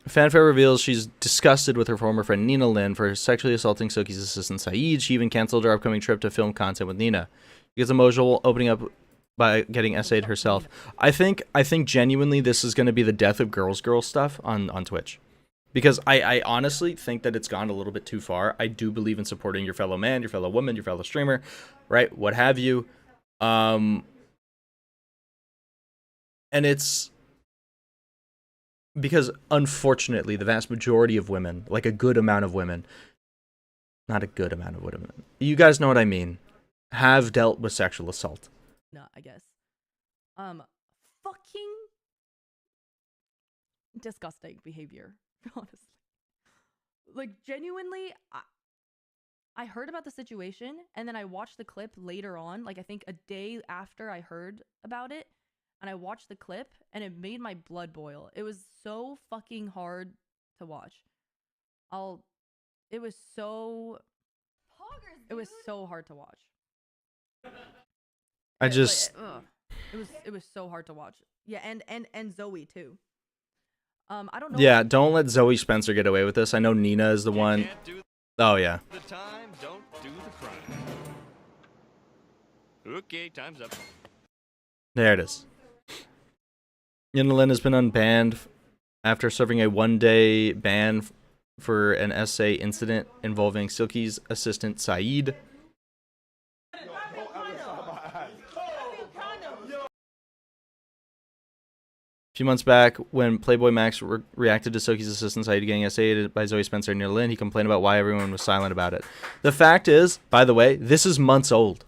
Fanfare reveals she's disgusted with her former friend Nina Lynn for sexually assaulting Soki's assistant Saeed. She even canceled her upcoming trip to film content with Nina. She gets emotional, opening up by getting essayed herself. I think genuinely this is going to be the death of girls stuff on Twitch. Because I honestly think that it's gone a little bit too far. I do believe in supporting your fellow man, your fellow woman, your fellow streamer, right? What have you. And it's because, unfortunately, the vast majority of women, like a good amount of women, not a good amount of women, you guys know what I mean, have dealt with sexual assault.
No, I guess. Fucking disgusting behavior. Honestly, like genuinely, I heard about the situation and then I watched the clip later on, like I think a day after I heard about it, and I watched the clip and it made my blood boil. It was so fucking hard to watch. It was so... Poggers It was so hard to watch.
I just
It was so hard to watch. Yeah, and Zoe too. I don't know.
Yeah, don't let Zoe Spencer get away with this. I know Nina is the one. Oh yeah.
The time, don't do the crime. Okay, time's up.
There it is. Yinalin has been unbanned after serving a 1-day ban for an essay incident involving Silky's assistant Saeed. A few months back, when Playboy Max reacted to Silky's assistant Saeed getting essayed by Zoe Spencer and Yinalin, he complained about why everyone was silent about it. The fact is, by the way, this is months old.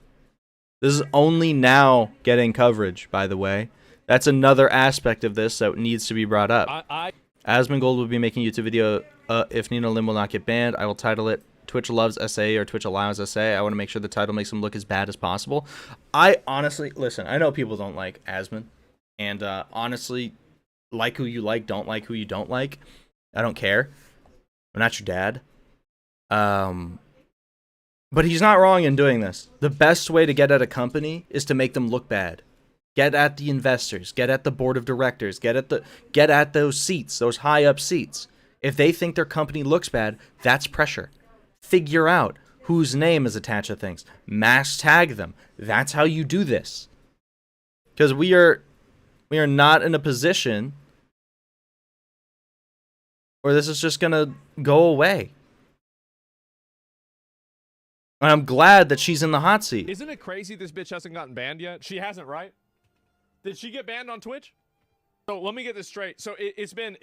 This is only now getting coverage, by the way. That's another aspect of this that needs to be brought up. Asmongold will be making a YouTube video if Nina Lim will not get banned. I will title it Twitch Loves SA or Twitch Allows SA. I want to make sure the title makes him look as bad as possible. I honestly, listen, I know people don't like Asmon. And honestly, like who you like, don't like who you don't like. I don't care. I'm not your dad. But he's not wrong in doing this. The best way to get at a company is to make them look bad. Get at the investors. Get at the board of directors. Get at those seats, those high up seats. If they think their company looks bad, that's pressure. Figure out whose name is attached to things. Mass tag them. That's how you do this. Because we are not in a position where this is just gonna go away. And I'm glad that she's in the hot seat.
Isn't it crazy this bitch hasn't gotten banned yet? She hasn't, right? Did she get banned on Twitch? So let me get this straight. So it's been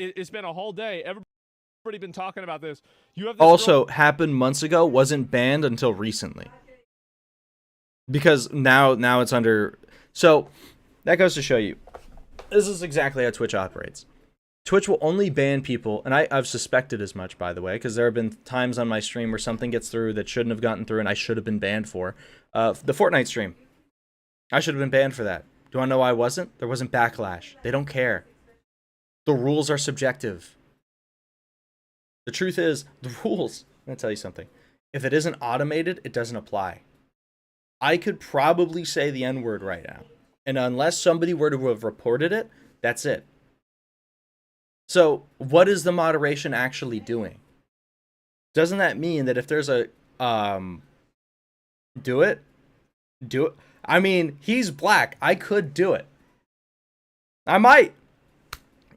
a whole day. Everybody been talking about this. You have this
also happened months ago, wasn't banned until recently. Because now it's under. So that goes to show you. This is exactly how Twitch operates. Twitch will only ban people, and I've suspected as much, by the way, because there have been times on my stream where something gets through that shouldn't have gotten through and I should have been banned for. The Fortnite stream. I should have been banned for that. Do you want to know why I wasn't? There wasn't backlash. They don't care. The rules are subjective. The truth is, the rules, I'm going to tell you something. If it isn't automated, it doesn't apply. I could probably say the N-word right now. And unless somebody were to have reported it, that's it. So, what is the moderation actually doing? Doesn't that mean that if there's a, do it? I mean, he's black. I could do it. I might.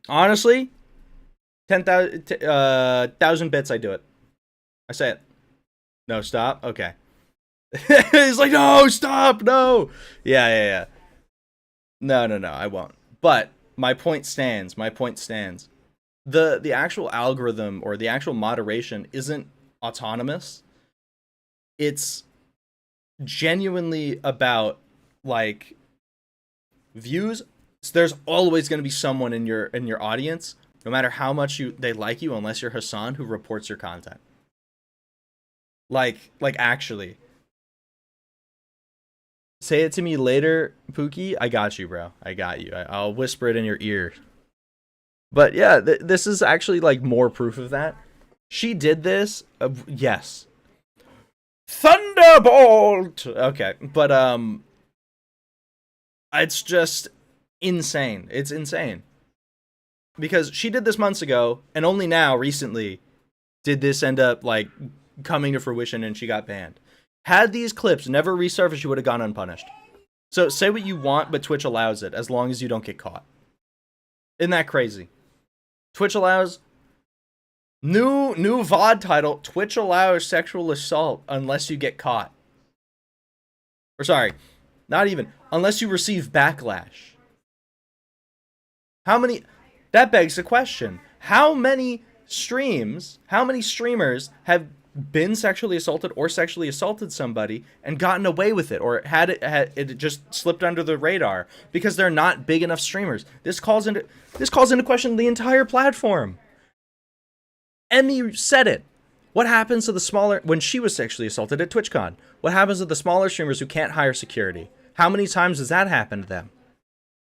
Honestly, 10,000 bits, I do it. I say it. No, stop? Okay. He's like, no, stop, no. Yeah. No, I won't. But my point stands. The actual algorithm or the actual moderation isn't autonomous. It's genuinely about like views. So there's always going to be someone in your audience, no matter how much they like you, unless you're Hassan, who reports your content. Like actually. Say it to me later, Pookie. I got you, bro. I got you. I'll whisper it in your ear. But yeah, this is actually like more proof of that. She did this. Yes. Thunderbolt. Okay, but it's just insane. It's insane. Because she did this months ago, and only now, recently, did this end up like coming to fruition, and she got banned. Had these clips never resurfaced, she would have gone unpunished. So say what you want, but Twitch allows it as long as you don't get caught. Isn't that crazy? Twitch allows new VOD title. Twitch allows sexual assault unless you get caught. Or sorry, not even unless you receive backlash. That begs the question. How many streamers have been sexually assaulted or sexually assaulted somebody and gotten away with it, or had it just slipped under the radar because they're not big enough streamers? This calls into question the entire platform. Emmy said it. What happens to the smaller, when she was sexually assaulted at TwitchCon? What happens to the smaller streamers who can't hire security? How many times does that happen to them?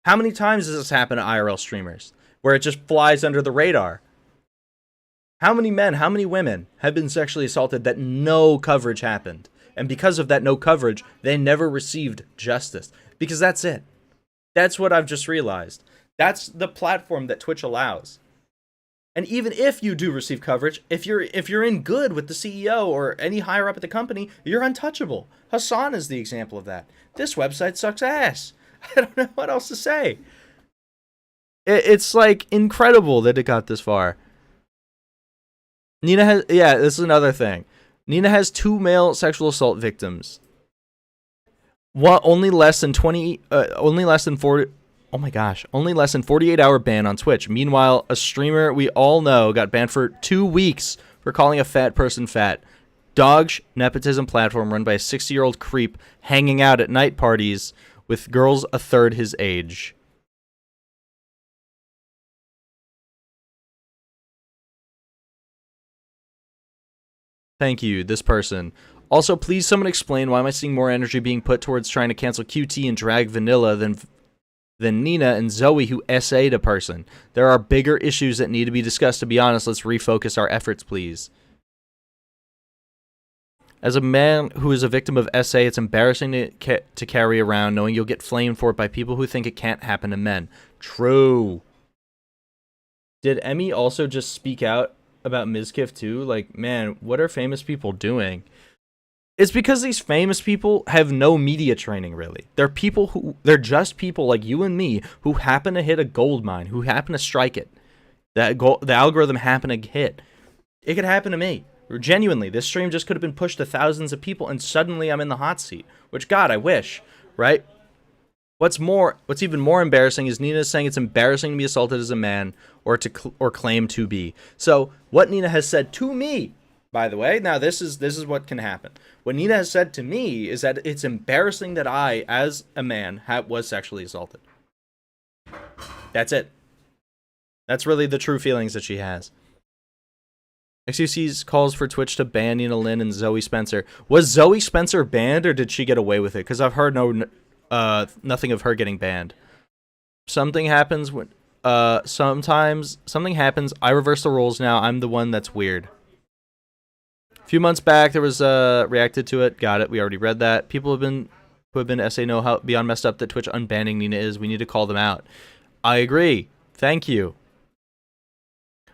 How many times does this happen to IRL streamers where it just flies under the radar? How many men, how many women have been sexually assaulted that no coverage happened? And because of that no coverage, they never received justice. Because that's it. That's what I've just realized. That's the platform that Twitch allows. And even if you do receive coverage, if you're in good with the CEO or any higher up at the company, you're untouchable. Hassan is the example of that. This website sucks ass. I don't know what else to say. It's like incredible that it got this far. Nina has, yeah, this is another thing. Nina has 2 male sexual assault victims. Only less than 40. Oh my gosh, only less than 48-hour ban on Twitch. Meanwhile, a streamer we all know got banned for 2 weeks for calling a fat person fat. Dogsh nepotism platform run by a 60-year-old creep hanging out at night parties with girls a third his age. Thank you, this person. Also, please someone explain why am I seeing more energy being put towards trying to cancel QT and drag Vanilla than Nina and Zoe who SA'd a person. There are bigger issues that need to be discussed. To be honest, let's refocus our efforts, please. As a man who is a victim of SA, it's embarrassing to carry around knowing you'll get flamed for it by people who think it can't happen to men. True. Did Emmy also just speak out about Mizkif too? Like, man, what are famous people doing? It's because these famous people have no media training, really. They're just people like you and me who happen to hit a gold mine, who happen to strike it. The algorithm happened to hit. It could happen to me. Genuinely, this stream just could have been pushed to thousands of people, and suddenly I'm in the hot seat. Which, God, I wish, right? What's even more embarrassing is Nina saying it's embarrassing to be assaulted as a man or claim to be. So, what Nina has said to me, by the way, now this is what can happen. What Nina has said to me is that it's embarrassing that I, as a man, was sexually assaulted. That's it. That's really the true feelings that she has. XQC's calls for Twitch to ban Nina Lynn and Zoe Spencer. Was Zoe Spencer banned, or did she get away with it? Because I've heard nothing of her getting banned. Something happens when sometimes something happens. I reverse the rules now. I'm the one that's weird. A few months back, there was reacted to it. Got it. We already read that. People who have been SA know how beyond messed up that Twitch unbanning Nina is. We need to call them out. I agree. Thank you.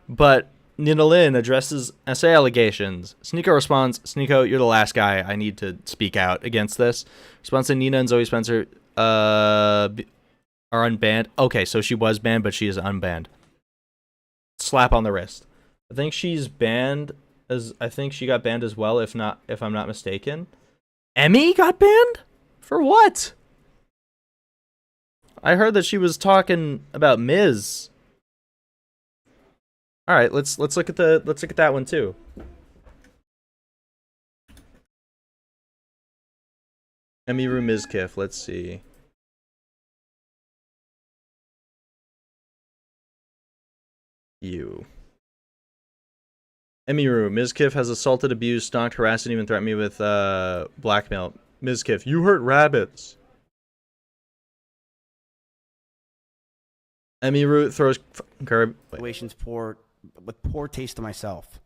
But Nina Lynn addresses SA allegations. Sneeko responds, Sneeko, you're the last guy I need to speak out against this. Response to Nina and Zoe Spencer are unbanned. Okay, so she was banned, but she is unbanned. Slap on the wrist. I think she's banned I think she got banned as well, if I'm not mistaken. Emmy got banned? For what? I heard that she was talking about Miz. All right, let's look at that one too. Emiru Mizkif, let's see. Emiru, Mizkif has assaulted, abused, stalked, harassed, and even threatened me with blackmail. Mizkif, you hurt rabbits. Emiru throws curb.
Situations with poor taste to myself.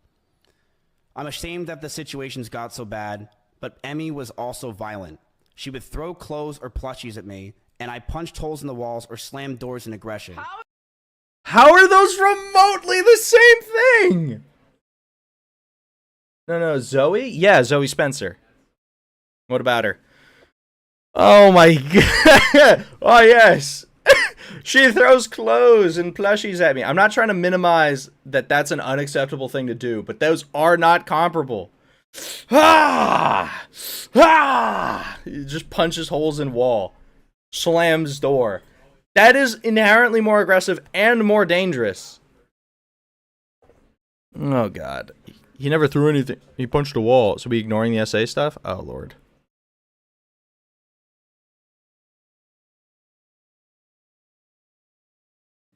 I'm ashamed that the situations got so bad, but Emmy was also violent. She would throw clothes or plushies at me, and I punched holes in the walls or slammed doors in aggression.
How are those remotely the same thing? No, Zoe? Yeah, Zoe Spencer. What about her? Oh my god. Oh yes. She throws clothes and plushies at me. I'm not trying to minimize that that's an unacceptable thing to do, but those are not comparable. He just punches holes in wall. Slams door. That is inherently more aggressive and more dangerous. Oh god. He never threw anything. He punched a wall. So we ignoring the SA stuff? Oh lord.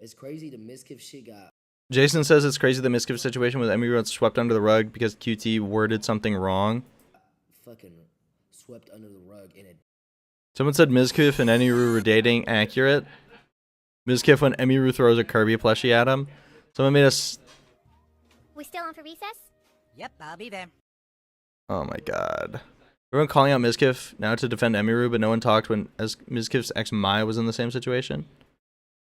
It's crazy the Mizkif shit got.
Jason says it's crazy the Mizkif situation with Emmy got swept under the rug because QT worded something wrong.
Fucking swept under the rug in it.
Someone said Mizkif and Emiru were dating. Accurate. Mizkif when Emiru throws a Kirby plushie at him. Someone made us.
We still on for recess? Yep, I'll be there.
Oh my god. Everyone calling out Mizkif now to defend Emiru, but no one talked when as Mizkif's ex Maya was in the same situation.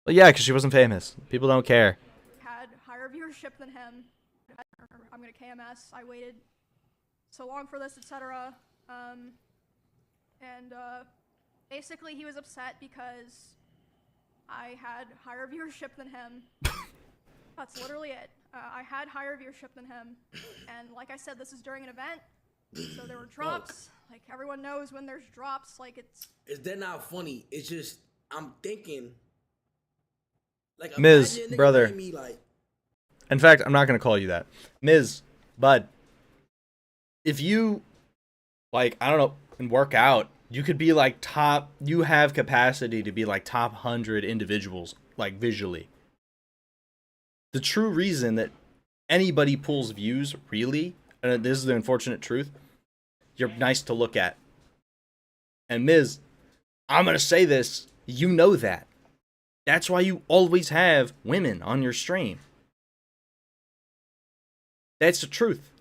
Well, yeah, because she wasn't famous. People don't care.
Had higher viewership than him. I'm gonna KMS. I waited so long for this, etc. Basically he was upset because I had higher viewership than him. That's literally it. I had higher viewership than him, and like I said, this is during an event, so there were drops. Like everyone knows when there's drops, like
They're not funny. It's just I'm thinking. Like
Miz,
imagine a nigga
brother.
like me, like,
In fact, I'm not gonna call you that, Miz, bud. If you, like, I don't know, and work out, you could be like top. You have capacity to be like top 100 individuals, like visually. The true reason that anybody pulls views, really, and this is the unfortunate truth, you're nice to look at. And Miz, I'm gonna say this, you know that. That's why you always have women on your stream. That's the truth.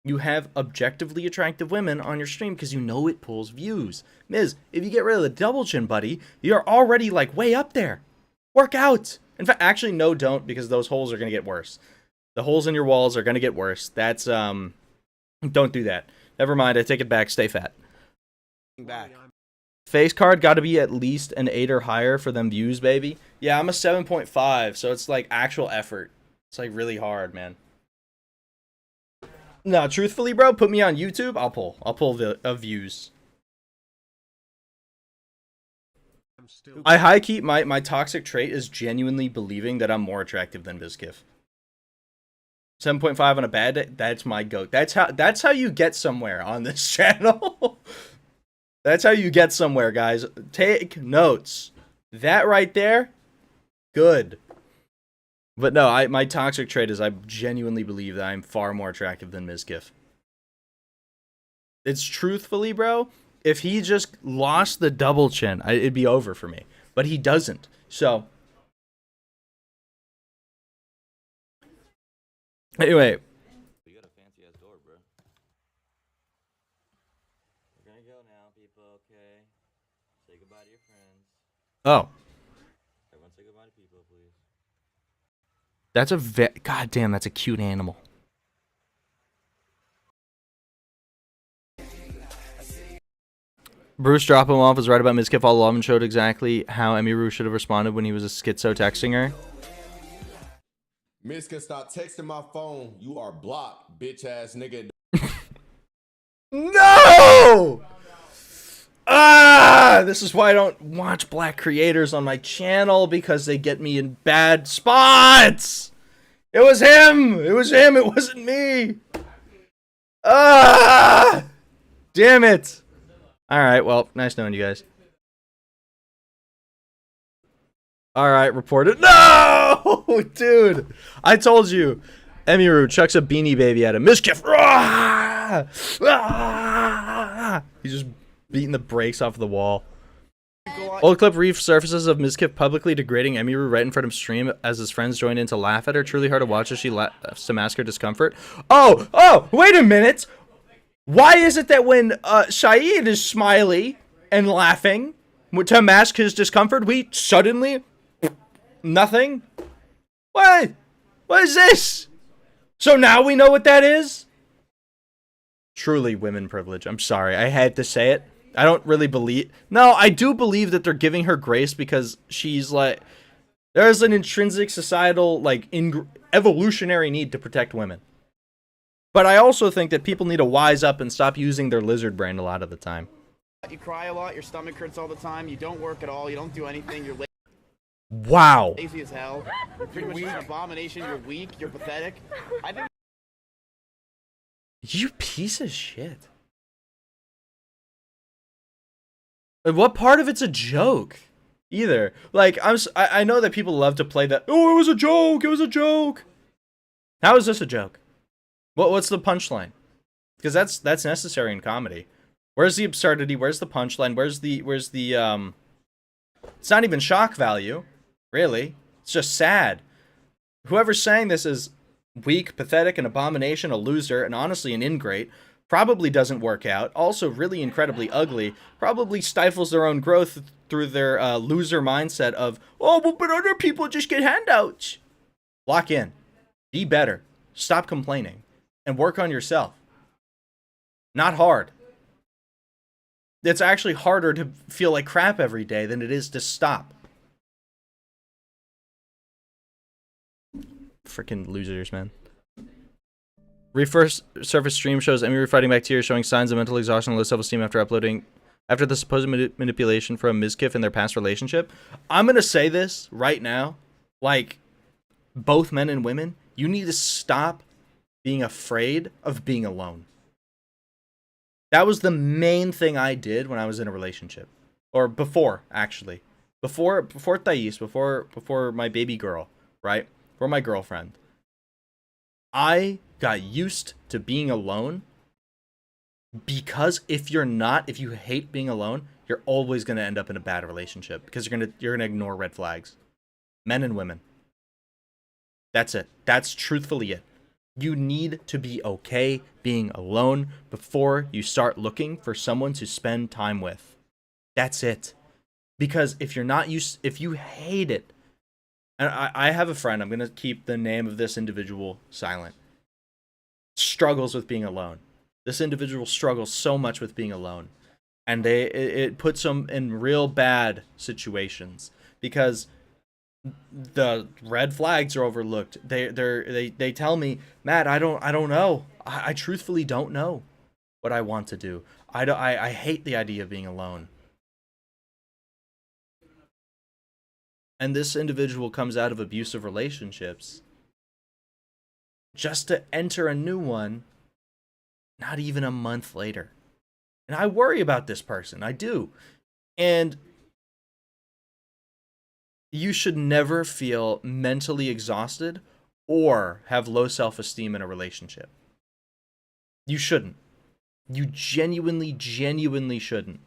You have objectively attractive women on your stream because you know it pulls views. Miz, if you get rid of the double chin, buddy, you're already like way up there. Work out. In fact, actually, no, don't, because those holes are going to get worse. The holes in your walls are going to get worse. That's, don't do that. Never mind, I take it back. Stay fat.
Back.
Face card got to be at least an 8 or higher for them views, baby. Yeah, I'm a 7.5, so it's like actual effort. It's like really hard, man. No, truthfully, bro, put me on YouTube. I'll pull views. I high key my toxic trait is genuinely believing that I'm more attractive than Bizkiff. 7.5 on a bad day, that's my goat. That's how you get somewhere on this channel. That's how you get somewhere, guys. Take notes. That right there, good. But no, my toxic trait is I genuinely believe that I'm far more attractive than Mizkif. It's truthfully, bro, if he just lost the double chin, it'd be over for me. But he doesn't. So, anyway.
You got a fancy ass door, bro. We're gonna go now, people, okay? Say goodbye to your friends.
Oh.
Everyone say goodbye to people, please.
That's a God damn, that's a cute animal. Bruce drop him off was right about Mizkif all along and showed exactly how Emiru should have responded when he was a schizo texting her.
Mizkif, stop texting my phone. You are blocked, bitch ass nigga.
No! This is why I don't watch black creators on my channel, because they get me in bad spots. It was him. It was him. It wasn't me. Damn it. All right. Well, nice knowing you guys. All right. Report it. No, dude. I told you. Emiru chucks a Beanie Baby at him. Mizkif. He's just beating the brakes off the wall. Old clip resurfaces of Mizkif publicly degrading Emiru right in front of stream as his friends join in to laugh at her. Truly hard to watch as she laughs to mask her discomfort. Oh, wait a minute. Why is it that when Saeed is smiley and laughing to mask his discomfort, we suddenly nothing? What is this? So now we know what that is? Truly women privilege. I'm sorry. I had to say it. I don't really believe... No, I do believe that they're giving her grace because she's like... There's an intrinsic societal, like, evolutionary need to protect women. But I also think that people need to wise up and stop using their lizard brain a lot of the time.
You cry a lot, your stomach hurts all the time, you don't work at all, you don't do anything, you're
Wow.
lazy as hell, you're pretty much an abomination, you're weak, you're pathetic. I think...
You piece of shit. What part of it's a joke? Either. Like, I know that people love to play that, oh, it was a joke, it was a joke. How is this a joke? What's the punchline? Because that's necessary in comedy. Where's the absurdity? Where's the punchline? Where's the It's not even shock value, really. It's just sad. Whoever's saying this is weak, pathetic, an abomination, a loser, and honestly an ingrate. probably doesn't work out, also really incredibly ugly, probably stifles their own growth through their loser mindset of, oh, well, but other people just get handouts. Lock in. Be better. Stop complaining. And work on yourself. Not hard. It's actually harder to feel like crap every day than it is to stop. Freaking losers, man. Refurse surface stream shows Emmy fighting bacteria showing signs of mental exhaustion and low self-esteem after the supposed manipulation from Mizkif in their past relationship. I'm gonna say this right now, like, both men and women, you need to stop being afraid of being alone. That was the main thing I did when I was in a relationship, or before, actually, before Thais, before my baby girl, right, for my girlfriend. I got used to being alone because if you hate being alone, you're always going to end up in a bad relationship because you're going to ignore red flags. Men and women. That's it. That's truthfully it. You need to be okay being alone before you start looking for someone to spend time with. That's it. Because if you hate it, and I have a friend, I'm going to keep the name of this individual silent, struggles with being alone. This individual struggles so much with being alone. And it puts them in real bad situations because the red flags are overlooked. They tell me, Matt, I don't know. I truthfully don't know what I want to do. I hate the idea of being alone. And this individual comes out of abusive relationships just to enter a new one not even a month later. And I worry about this person. I do. And you should never feel mentally exhausted or have low self-esteem in a relationship. You shouldn't. You genuinely shouldn't.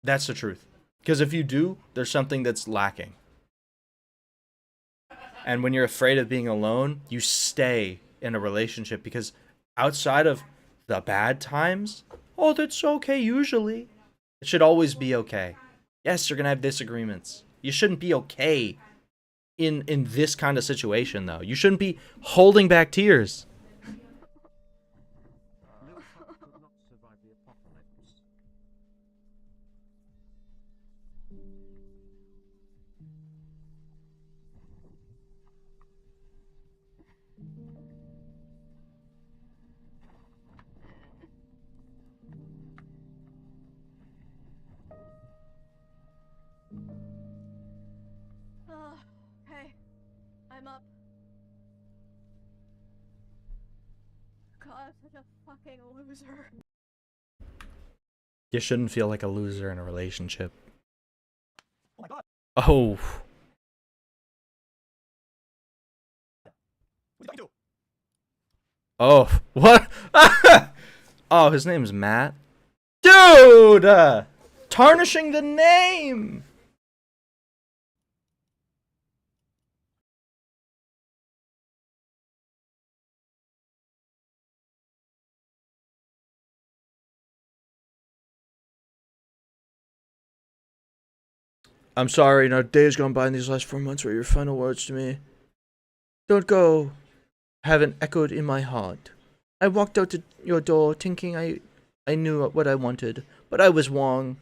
That's the truth. Because if you do, there's something that's lacking. And when you're afraid of being alone, you stay in a relationship because outside of the bad times, oh, that's okay usually. It should always be okay. Yes, you're going to have disagreements. You shouldn't be okay in this kind of situation, though. You shouldn't be holding back tears.
Hey, I'm up. God, I'm such a fucking loser.
You shouldn't feel like a loser in a relationship.
Oh my god.
Oh.
What did I do?
Oh, what? Oh, his name's Matt. Dude! Tarnishing the name! I'm sorry, no days gone by in these last 4 months were your final words to me. Don't go. Haven't echoed in my heart. I walked out to your door thinking I knew what I wanted, but I was wrong.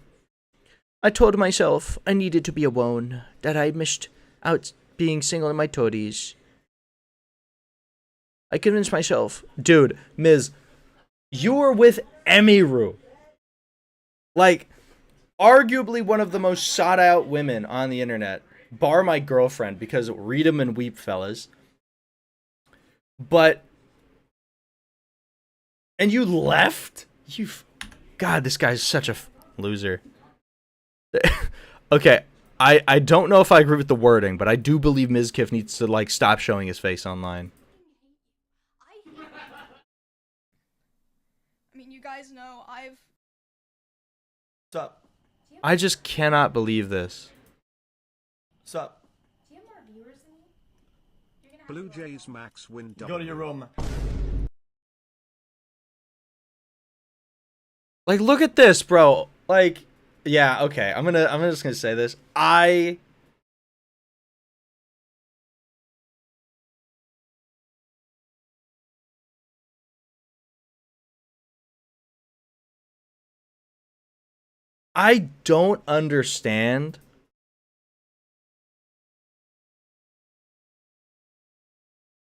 I told myself I needed to be alone, that I missed out being single in my 30s. I convinced myself, dude, Ms., you were with Emiru. Like, arguably one of the most sought out women on the internet, bar my girlfriend, because read 'em and weep, fellas. But, and you left? God, this guy's such a loser. Okay, I don't know if I agree with the wording, but I do believe Mizkif needs to, like, stop showing his face online.
I mean, you guys know I've...
What's up?
I just cannot believe this.
What's up?
Do you have more viewers than me?
Blue Jays max win.
Go to your room.
Like, look at this, bro. Like, yeah, okay. I'm just gonna say this. I don't understand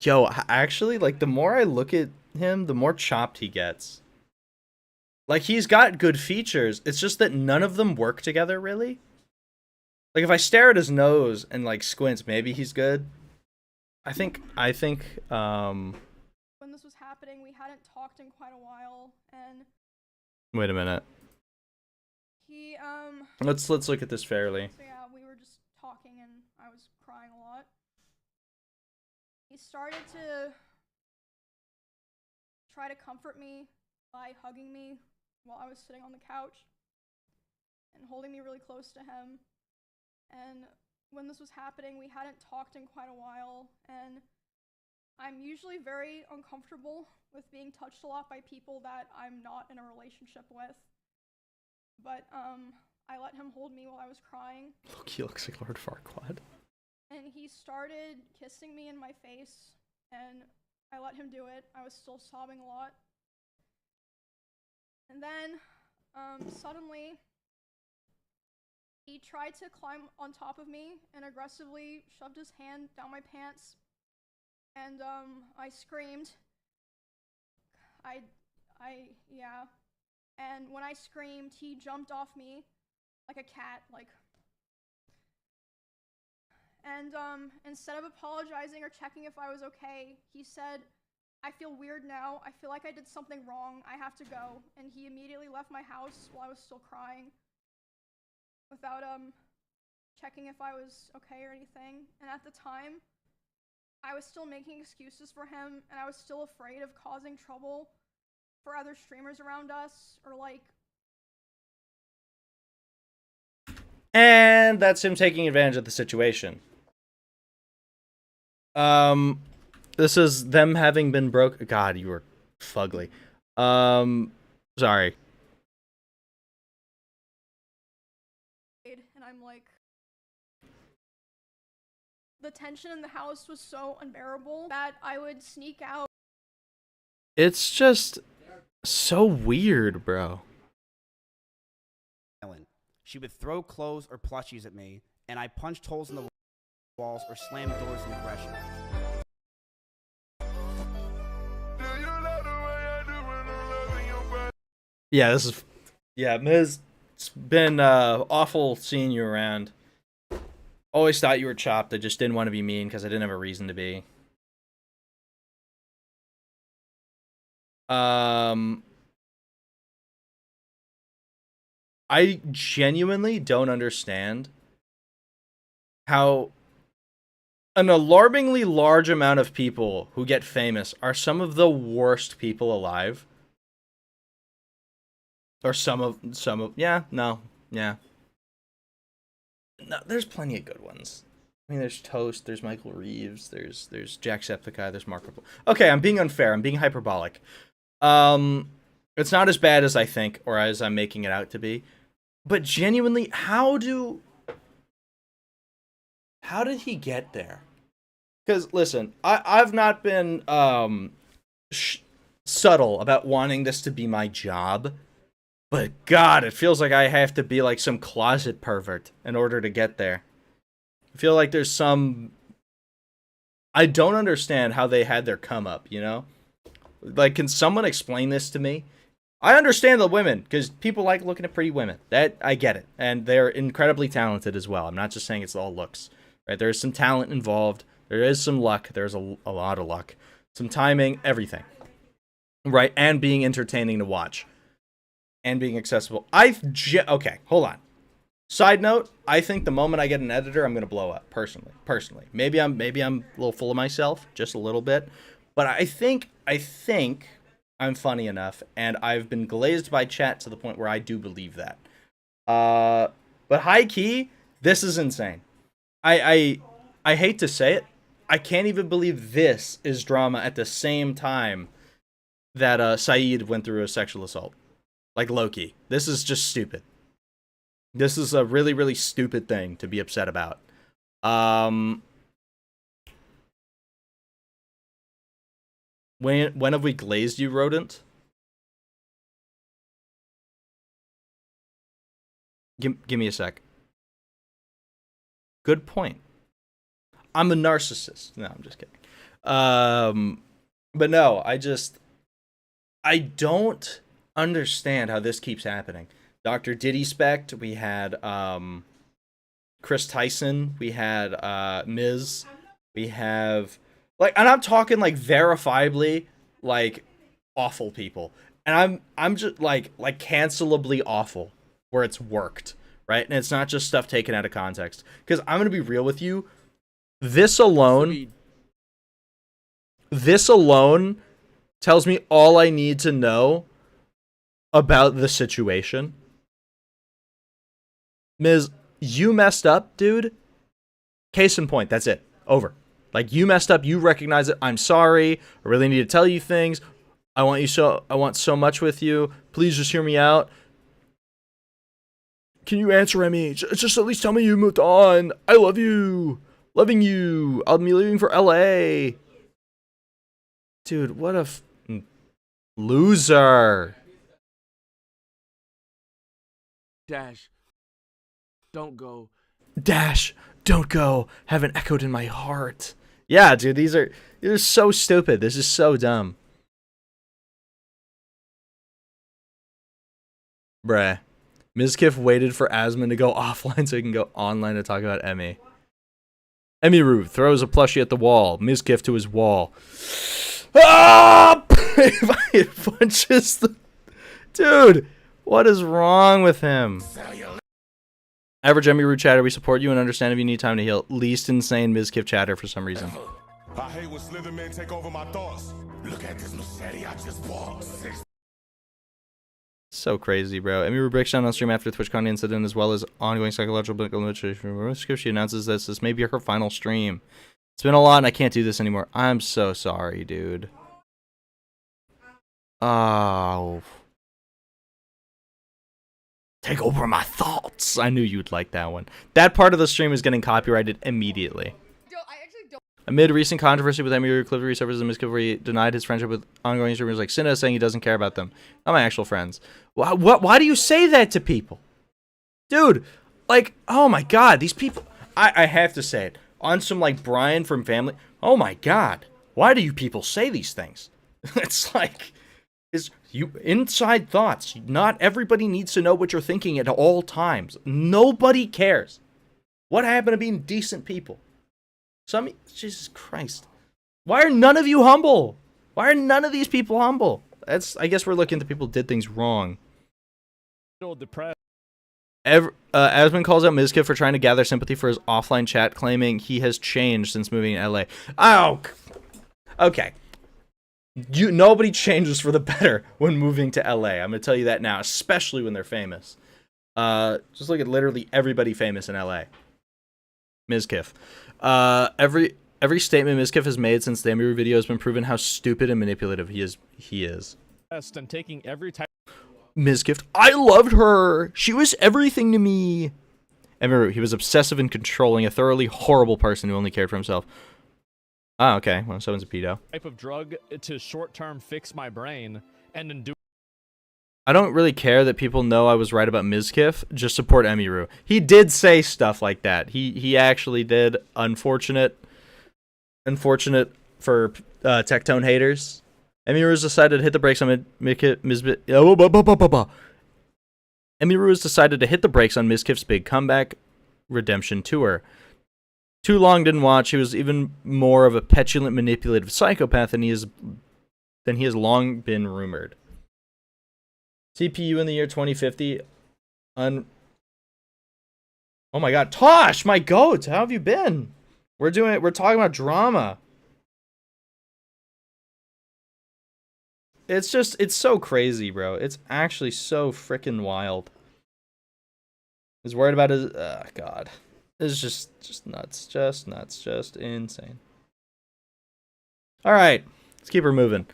Yo, actually, like, the more I look at him, the more chopped he gets. Like, he's got good features. It's just that none of them work together, really. Like, if I stare at his nose and, like, squints, maybe he's good. I think,
When this was happening, we hadn't talked in quite a while, and
wait a minute.
he,
Let's look at this fairly.
So yeah, we were just talking and I was crying a lot. He started to try to comfort me by hugging me while I was sitting on the couch and holding me really close to him. And when this was happening, we hadn't talked in quite a while, and I'm usually very uncomfortable with being touched a lot by people that I'm not in a relationship with. But I let him hold me while I was crying.
Look, he looks like Lord Farquaad.
And he started kissing me in my face, and I let him do it. I was still sobbing a lot. And then, suddenly, he tried to climb on top of me and aggressively shoved his hand down my pants. And, I screamed. Yeah. And when I screamed, he jumped off me like a cat, like. And, instead of apologizing or checking if I was okay, he said, "I feel weird now. I feel like I did something wrong. I have to go." And he immediately left my house while I was still crying without, checking if I was okay or anything. And at the time, I was still making excuses for him, and I was still afraid of causing trouble for other streamers around us, or like.
And that's him taking advantage of the situation. This is them having been broke. God, you were fugly. Sorry.
And I'm like, the tension in the house was so unbearable that I would sneak out.
It's just so weird, bro.
She would throw clothes or plushies at me, and I punched holes in the walls or slammed doors in aggression.
Yeah, this is... Yeah, Miz, it's been awful seeing you around. Always thought you were chopped. I just didn't want to be mean because I didn't have a reason to be. I genuinely don't understand how an alarmingly large amount of people who get famous are some of the worst people alive. Or some of, yeah, no, yeah. No, there's plenty of good ones. I mean, there's Toast, there's Michael Reeves, there's Jacksepticeye, there's Mark Ripple. Okay, I'm being unfair, I'm being hyperbolic. It's not as bad as I think, or as I'm making it out to be. But genuinely, how did he get there? Because, listen, I've not been subtle about wanting this to be my job. But God, it feels like I have to be like some closet pervert in order to get there. I feel like there's some... I don't understand how they had their come up, you know? Like, can someone explain this to me? I understand the women, because people like looking at pretty women. That, I get it. And they're incredibly talented as well. I'm not just saying it's all looks. Right? There's some talent involved. There is some luck. There's a lot of luck. Some timing, everything. Right? And being entertaining to watch. And being accessible. Okay, hold on. Side note, I think the moment I get an editor, I'm gonna blow up, personally. Maybe I'm a little full of myself, just a little bit. But I think I'm funny enough, and I've been glazed by chat to the point where I do believe that. But high key, this is insane. I hate to say it, I can't even believe this is drama at the same time that Saeed went through a sexual assault. Like Loki. This is just stupid. This is a really, really stupid thing to be upset about. When have we glazed you, rodent? Give me a sec. Good point. I'm a narcissist. No, I'm just kidding. But no, I don't understand how this keeps happening. Dr. Diddy Spect, we had Chris Tyson, we had Miz, we have and I'm talking like verifiably like awful people. And I'm just like cancelably awful where it's worked, right? And it's not just stuff taken out of context. Because I'm gonna be real with you, this alone tells me all I need to know about the situation. Miz, you messed up, dude. Case in point, that's it. Over. Like, you messed up, you recognize it. I'm sorry. I really need to tell you things. I want so much with you. Please just hear me out. Can you answer, Emmy? Just at least tell me you moved on. I love you. Loving you. I'll be leaving for LA. Dude, what a loser.
Dash. Don't go.
Dash. Don't go. Haven't echoed in my heart. Yeah, dude, these are so stupid. This is so dumb. Bruh. Mizkif waited for Asmon to go offline so he can go online to talk about Emmy. Emmy Roo throws a plushie at the wall. Mizkif to his wall. Ah! Punches the... Dude, what is wrong with him? Average Emmy Roo chatter, we support you and understand if you need time to heal. Least insane Mizkif chatter for some reason.
I hate when Slithermen take over my thoughts. Look at this machete I just bought.
So crazy, bro. Emmy Roo breaks down on stream after the TwitchCon incident, as well as ongoing psychological administration. She announces this may be her final stream. It's been a lot, and I can't do this anymore. I'm so sorry, dude. Oh. Take over my thoughts. I knew you'd like that one. That part of the stream is getting copyrighted immediately. Amid recent controversy with Emmy Roo, Cliff resurfaced in Mizkif where he denied his friendship with ongoing streamers like Cinna, saying he doesn't care about them. Not my actual friends. Why do you say that to people? Dude, like, oh my god, these people... I have to say it. On some, like, Brian from Family... Oh my god. Why do you people say these things? It's like... inside thoughts. Not everybody needs to know what you're thinking at all times. Nobody cares. What happened to being decent people? Jesus Christ. Why are none of you humble? Why are none of these people humble? I guess we're looking at the people who did things wrong. Asmon calls out Mizkif for trying to gather sympathy for his offline chat, claiming he has changed since moving to LA. Oh, okay. Nobody changes for the better when moving to LA. I'm gonna tell you that now, especially when they're famous. Just look at literally everybody famous in LA. Mizkif. Every statement Mizkif has made since the Emmy Roo video has been proven how stupid and manipulative he is.
And taking every type.
Mizkif, I loved her. She was everything to me. Emmy Roo, he was obsessive and controlling, a thoroughly horrible person who only cared for himself. Oh, okay. Well, someone's a pedo.
Type of drug to short-term fix my brain, and then do.
I don't really care that people know I was right about Mizkif. Just support Emmy Roo. He did say stuff like that. He actually did. Unfortunate for Tectone haters. Emmy Roo has decided to hit the brakes on Emmy Roo has decided to hit the brakes on Mizkif's big comeback redemption tour. Too long didn't watch. He was even more of a petulant, manipulative psychopath than he has long been rumored. CPU in the year 2050. Oh my god, Tosh, my goat, how have you been? We're talking about drama. It's so crazy, bro. It's actually so freaking wild. He's worried about his, god. It's just nuts, just insane. All right, let's keep her moving.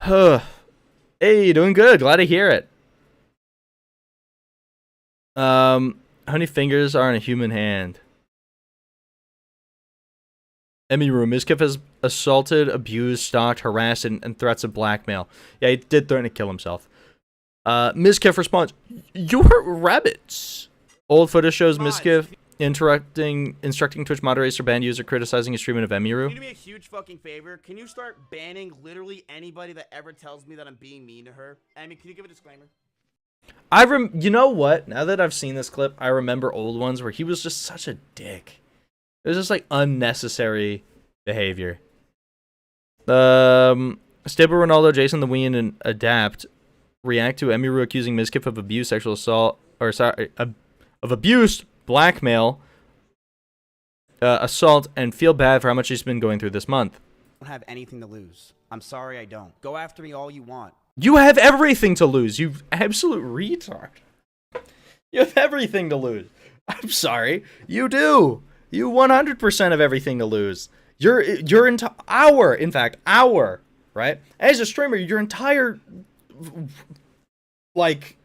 Hey, doing good. Glad to hear it. How many fingers are in a human hand? Emmy Room. Miskiff has assaulted, abused, stalked, harassed, and threats of blackmail. Yeah, he did threaten to kill himself. Miskiff responds, "You hurt rabbits." Old footage shows Miskiff instructing Twitch moderators to ban user criticizing a stream of Emiru.
Can you do me a huge fucking favor? Can you start banning literally anybody that ever tells me that I'm being mean to her? I mean, can you give a disclaimer?
You know what? Now that I've seen this clip, I remember old ones where he was just such a dick. It was just like unnecessary behavior. Stable Ronaldo, Jason the Ween, and Adapt react to Emiru accusing Miskiff of abuse, sexual assault, or sorry, of abuse, blackmail, assault, and feel bad for how much he's been going through this month.
I don't have anything to lose. I'm sorry I don't. Go after me all you want.
You have everything to lose, you absolute retard. You have everything to lose. I'm sorry. You do. You 100% have everything to lose. Our, right? As a streamer, your entire, like,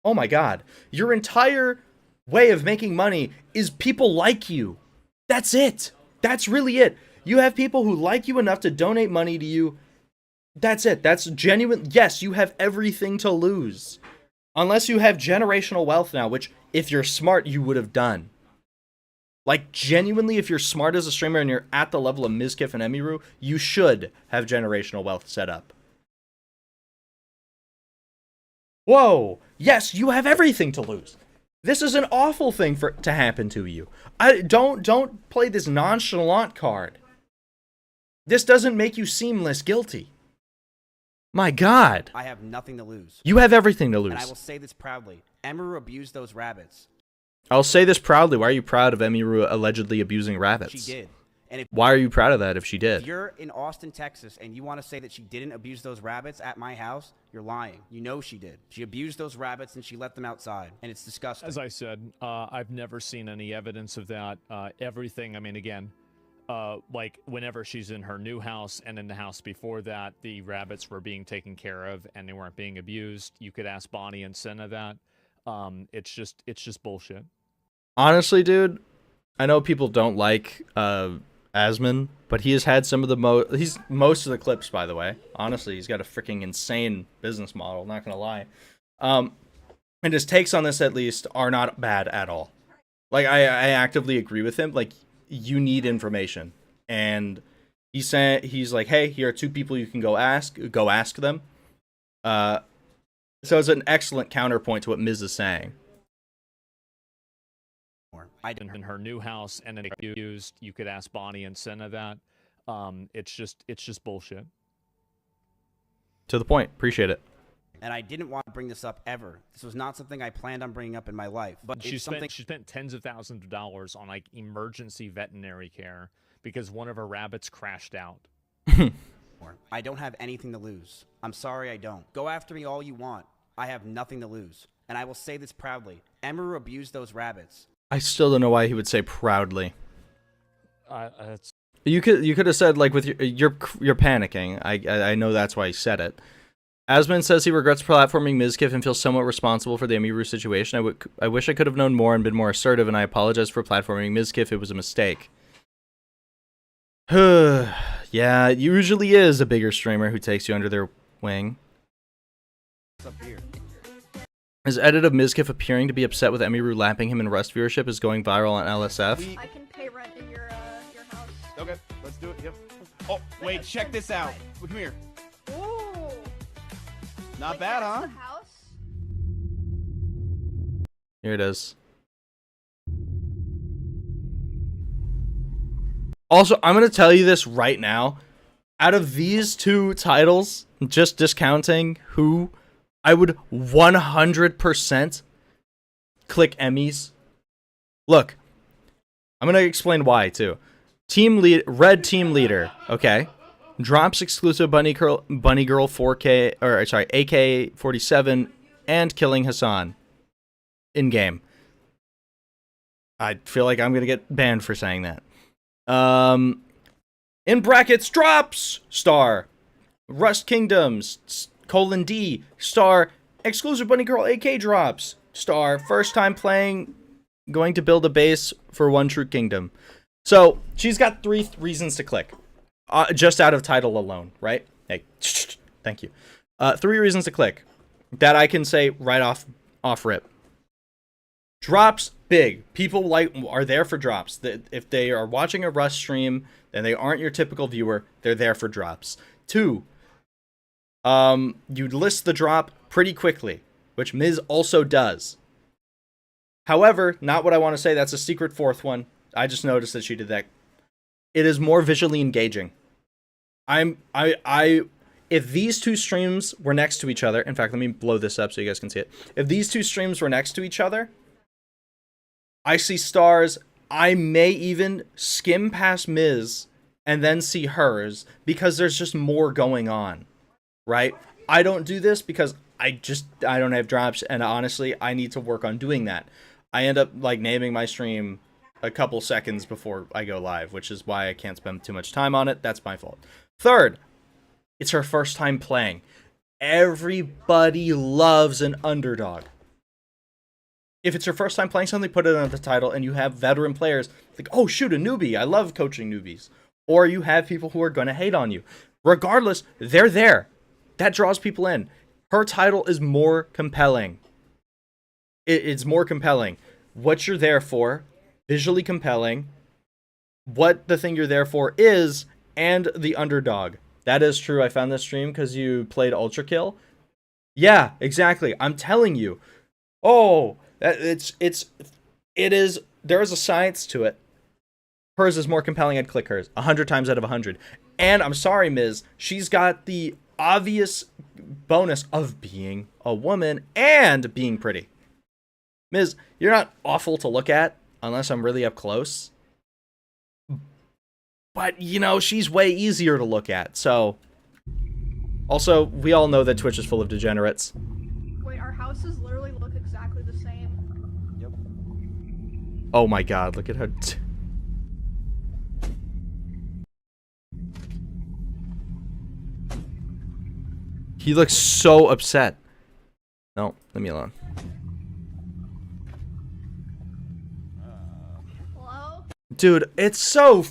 oh my god. Your entire way of making money is people like you. That's it. That's really it. You have people who like you enough to donate money to you. That's it. That's genuine. Yes, you have everything to lose. Unless you have generational wealth now, which, if you're smart, you would have done. Like, genuinely, if you're smart as a streamer and you're at the level of Miskiff and Emiru, you should have generational wealth set up. Whoa! Yes, you have everything to lose. This is an awful thing to happen to you. Don't play this nonchalant card. This doesn't make you seem less guilty. My god.
I have nothing to lose.
You have everything to lose.
And I will say this proudly. Emiru abused those rabbits.
I'll say this proudly. Why are you proud of Emiru allegedly abusing rabbits?
She did. And
why are you proud of that if she did?
If you're in Austin, Texas, and you want to say that she didn't abuse those rabbits at my house, you're lying. You know she did. She abused those rabbits and she let them outside. And it's disgusting.
As I said, I've never seen any evidence of that. Everything, I mean, again, like whenever she's in her new house and in the house before that, the rabbits were being taken care of and they weren't being abused. You could ask Bonnie and Senna that. It's just bullshit.
Honestly, dude, I know people don't like Asman, but he has had some of the most of the clips, by the way. Honestly, he's got a freaking insane business model, not gonna lie. And his takes on this, at least, are not bad at all. Like, I actively agree with him. Like, you need information. And he's like, hey, here are two people you can go ask them. So it's an excellent counterpoint to what Miz is saying.
In her new house and then abused. You could ask Bonnie and Senna that. It's just bullshit.
To the point. Appreciate it.
And I didn't want to bring this up ever. This was not something I planned on bringing up in my life. But
She spent tens of thousands of dollars on like emergency veterinary care because one of her rabbits crashed out.
I don't have anything to lose. I'm sorry I don't. Go after me all you want. I have nothing to lose. And I will say this proudly. Emiru abused those rabbits.
I still don't know why he would say proudly. You could have said, like, with you're panicking. I know that's why he said it. Asman says he regrets platforming Mizkif and feels somewhat responsible for the Emiru situation. I wish I could have known more and been more assertive, and I apologize for platforming Mizkif. It was a mistake. Yeah, it usually is a bigger streamer who takes you under their wing.
What's up here?
His edit of Mizkif appearing to be upset with Emiru lapping him in Rust viewership is going viral on LSF.
I can pay rent in your house.
Okay, let's do it. Yep. Oh, wait, check this out. Come here.
Ooh.
Not bad, huh?
House?
Here it is. Also, I'm going to tell you this right now. Out of these two titles, just discounting who I would 100% click Emmys. Look, I'm going to explain why, too. Red team leader, okay. Drops exclusive Bunny Girl 4K, or sorry, AK-47 and killing Hassan in-game. I feel like I'm going to get banned for saying that. in brackets, drops, star, Rust Kingdoms, :D, star, exclusive Bunny Girl AK drops, star, first time playing, going to build a base for One True Kingdom. So, she's got 3 reasons to click. Just out of title alone, right? Hey, thank you. 3 reasons to click that I can say right off rip. Drops, big. People are there for drops. If they are watching a Rust stream, then they aren't your typical viewer. They're there for drops. 2, you list the drop pretty quickly, which Miz also does. However, not what I want to say. That's a secret 4th one. I just noticed that she did that. It is more visually engaging. If these 2 streams were next to each other, in fact, let me blow this up so you guys can see it. If these 2 streams were next to each other, I see stars. I may even skim past Miz and then see hers because there's just more going on, right? I don't do this because I don't have drops, and honestly, I need to work on doing that. I end up like naming my stream a couple seconds before I go live, which is why I can't spend too much time on it. That's my fault. 3rd, it's her first time playing. Everybody loves an underdog. If it's your first time playing something, put it on the title, and you have veteran players like, oh shoot, a newbie. I love coaching newbies. Or you have people who are going to hate on you. Regardless, they're there. That draws people in. Her title is more compelling. It's more compelling. What you're there for, visually compelling, what the thing you're there for is, and the underdog. That is true. I found this stream because you played Ultra Kill. Yeah, exactly. I'm telling you. Oh, there is a science to it. Hers is more compelling. I'd click hers 100 times out of 100. And I'm sorry, Miz, she's got the obvious bonus of being a woman and being pretty. Miz, you're not awful to look at unless I'm really up close. But, you know, she's way easier to look at, so... Also, we all know that Twitch is full of degenerates.
Wait, our houses literally look exactly the same.
Yep.
Oh my god, look at her. He looks so upset. No, leave me alone.
Hello?
Dude, it's so...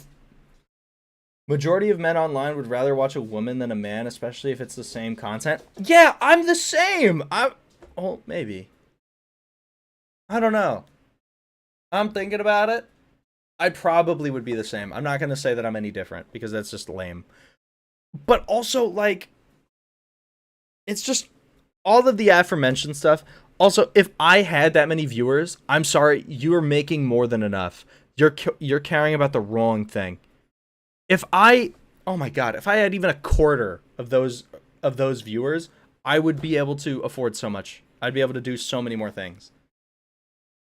Majority of men online would rather watch a woman than a man, especially if it's the same content. Yeah, I'm the same! Oh, maybe. I don't know. I'm thinking about it. I probably would be the same. I'm not going to say that I'm any different, because that's just lame. But also, like... It's just... All of the aforementioned stuff. Also, if I had that many viewers, I'm sorry, you are making more than enough. You're caring about the wrong thing. If oh my god, if I had even a quarter of those viewers, I would be able to afford so much. I'd be able to do so many more things.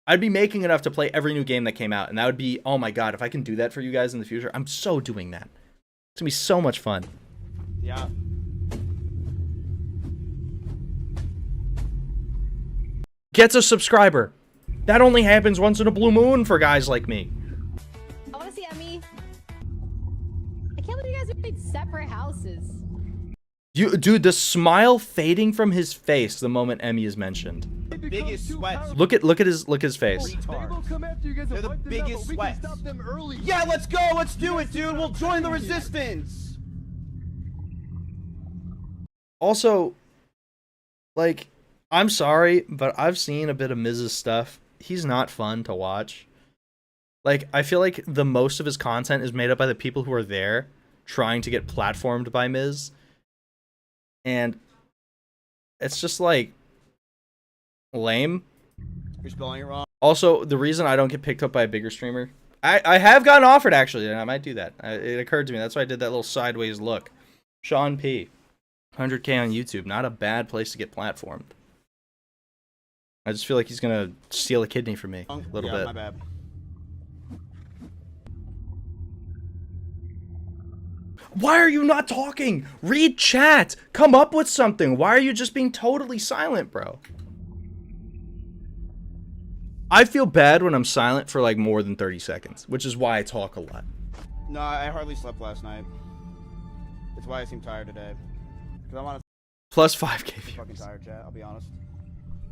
I'd be making enough to play every new game that came out, and that would be, oh my god, if I can do that for you guys in the future, I'm so doing that. It's gonna be so much fun.
Yeah.
Gets a subscriber. That only happens once in a blue moon for guys like me.
I want to see Emmy. I can't believe you guys are in separate houses.
Dude, the smile fading from his face the moment Emmy is mentioned.
Biggest sweats.
Look at his face.
They're the biggest sweats. Yeah, let's go. Let's do it, dude. We'll join the resistance.
Also, like, I'm sorry, but I've seen a bit of Miz's stuff. He's not fun to watch. Like, I feel like the most of his content is made up by the people who are there trying to get platformed by Miz. And it's just, like, lame.
You're spelling it wrong.
Also, the reason I don't get picked up by a bigger streamer... I have gotten offered, actually, and I might do that. It occurred to me. That's why I did that little sideways look. Sean P. 100K on YouTube. Not a bad place to get platformed. I just feel like he's gonna steal a kidney from me a little bit.
My bad.
Why are you not talking? Read chat. Come up with something. Why are you just being totally silent, bro? I feel bad when I'm silent for like more than 30 seconds, which is why I talk a lot.
No, I hardly slept last night. That's why I seem tired today. Because I want to.
Plus 5K
I'm fucking tired, chat. I'll be honest.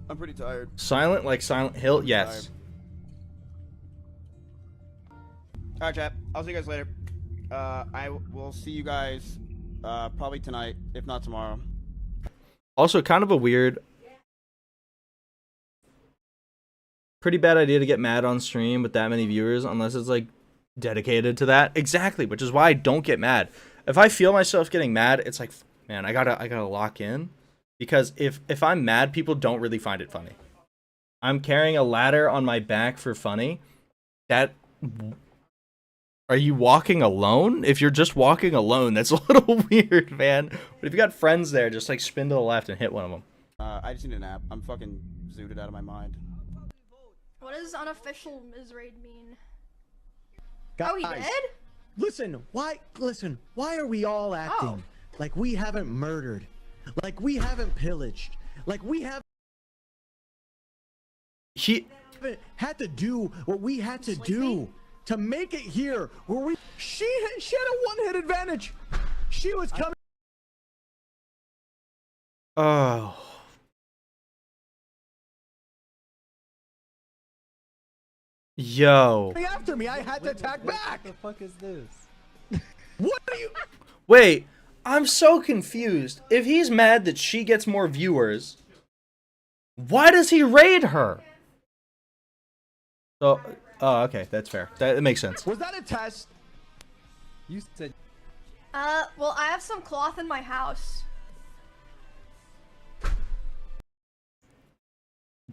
I'm pretty tired.
Silent like Silent Hill? Yes.
All right, chat. I'll see you guys later. I will see you guys probably tonight, if not tomorrow.
Also, kind of a weird, pretty bad idea to get mad on stream with that many viewers unless it's like dedicated to that. Exactly, which is why I don't get mad. If I feel myself getting mad, it's like, man, I gotta lock in, because if I'm mad, people don't really find it funny. I'm carrying a ladder on my back for funny. That, are you walking alone? If you're just walking alone, that's a little weird, man. But if you got friends there, just like spin to the left and hit one of them.
I just need a nap. I'm fucking zooted out of my mind.
What does unofficial Mizraid mean?
Guys,
Oh, he did?
Listen, why are we all acting like we haven't murdered, like we haven't pillaged, like we haven't had to do what we had to do to make it here where we she had a one-hit advantage. She was coming.
Oh. Yo.
After me, I had to attack back.
What the fuck is this?
What are you?
Wait, I'm so confused. If he's mad that she gets more viewers, why does he raid her? So, oh, okay, that's fair. That makes sense.
Was that a test?
You said.
Well, I have some cloth in my house.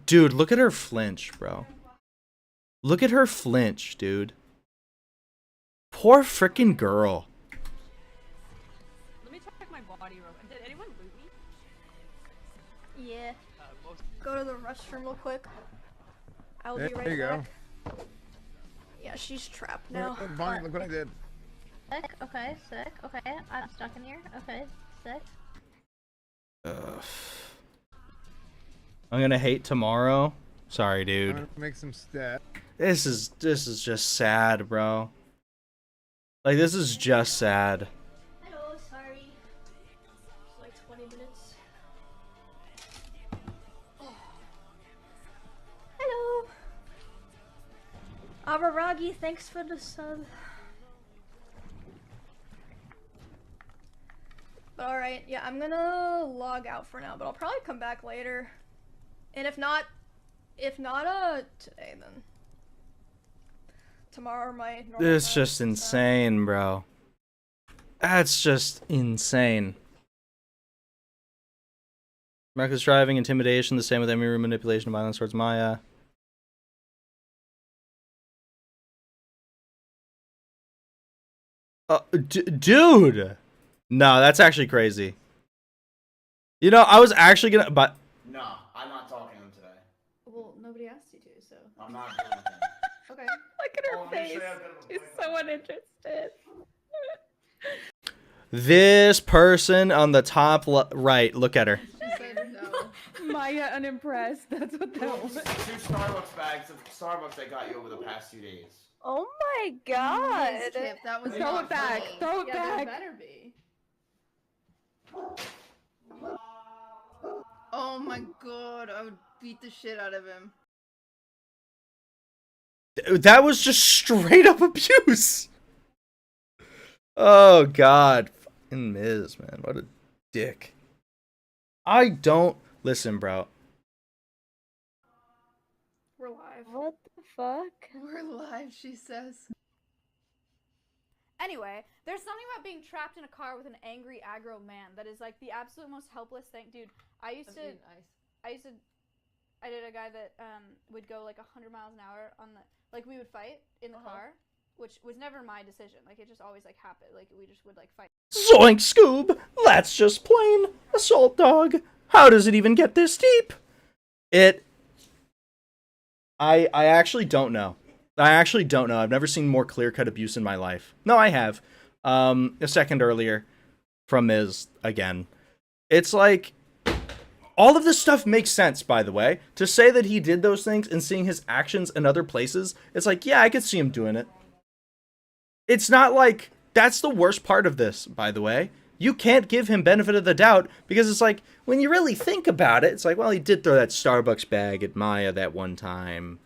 Dude, look at her flinch, bro. Look at her flinch, dude. Poor freaking girl.
Let me check my body real quick. Did anyone loot me?
Yeah. Go to the restroom real quick. I'll be
There
right
you go.
back. Yeah, she's trapped now.
Bonnie, look what I did.
Sick. Okay, sick. Okay, I'm stuck in here. Okay, sick.
I'm gonna hate tomorrow. Sorry,
I'm
dude.
gonna make some stats.
This is just sad, bro. Like, this is just sad.
Hello, sorry. It's like 20 minutes. Oh. Hello. Abaragi, thanks for the sub. But alright, yeah, I'm gonna log out for now, but I'll probably come back later. And if not today, then tomorrow my normal
It's
time,
just insane, bro. That's just insane. Reckless driving, intimidation, the same with enemy room manipulation, violence towards Maya. Dude! No, that's actually crazy. You know, I was actually gonna, but...
No, I'm not talking to him today.
Well, nobody asked you to, so.
I'm not doing anything.
Okay.
Look at her face. She's so uninterested.
This person on the top right, look at her.
She said no.
Maya unimpressed. That's what that was.
2 Starbucks bags of Starbucks I got you over the past 2 days.
Oh my god.
Skip, that was
Throw
not
it back.
funny.
Throw it
Yeah,
back.
there better be. Oh my god, I would beat the shit out of him.
That was just straight up abuse. Oh god. Fucking Miz, man. What a dick. I don't listen, bro.
We're live.
What the fuck?
We're live, she says.
Anyway, there's something about being trapped in a car with an angry aggro man that is like the absolute most helpless thing. Dude, I did a guy that would go like 100 miles an hour on the, like we would fight in the car, which was never my decision. Like it just always like happened. Like we just would like fight.
Zoink Scoob! That's just plain assault dog. How does it even get this deep? I actually don't know. I actually don't know. I've never seen more clear-cut abuse in my life. No, I have. A second earlier from Miz again. It's like, all of this stuff makes sense, by the way. To say that he did those things and seeing his actions in other places, it's like, yeah, I could see him doing it. It's not like that's the worst part of this, by the way. You can't give him benefit of the doubt because it's like when you really think about it, it's like, well, he did throw that Starbucks bag at Maya that one time.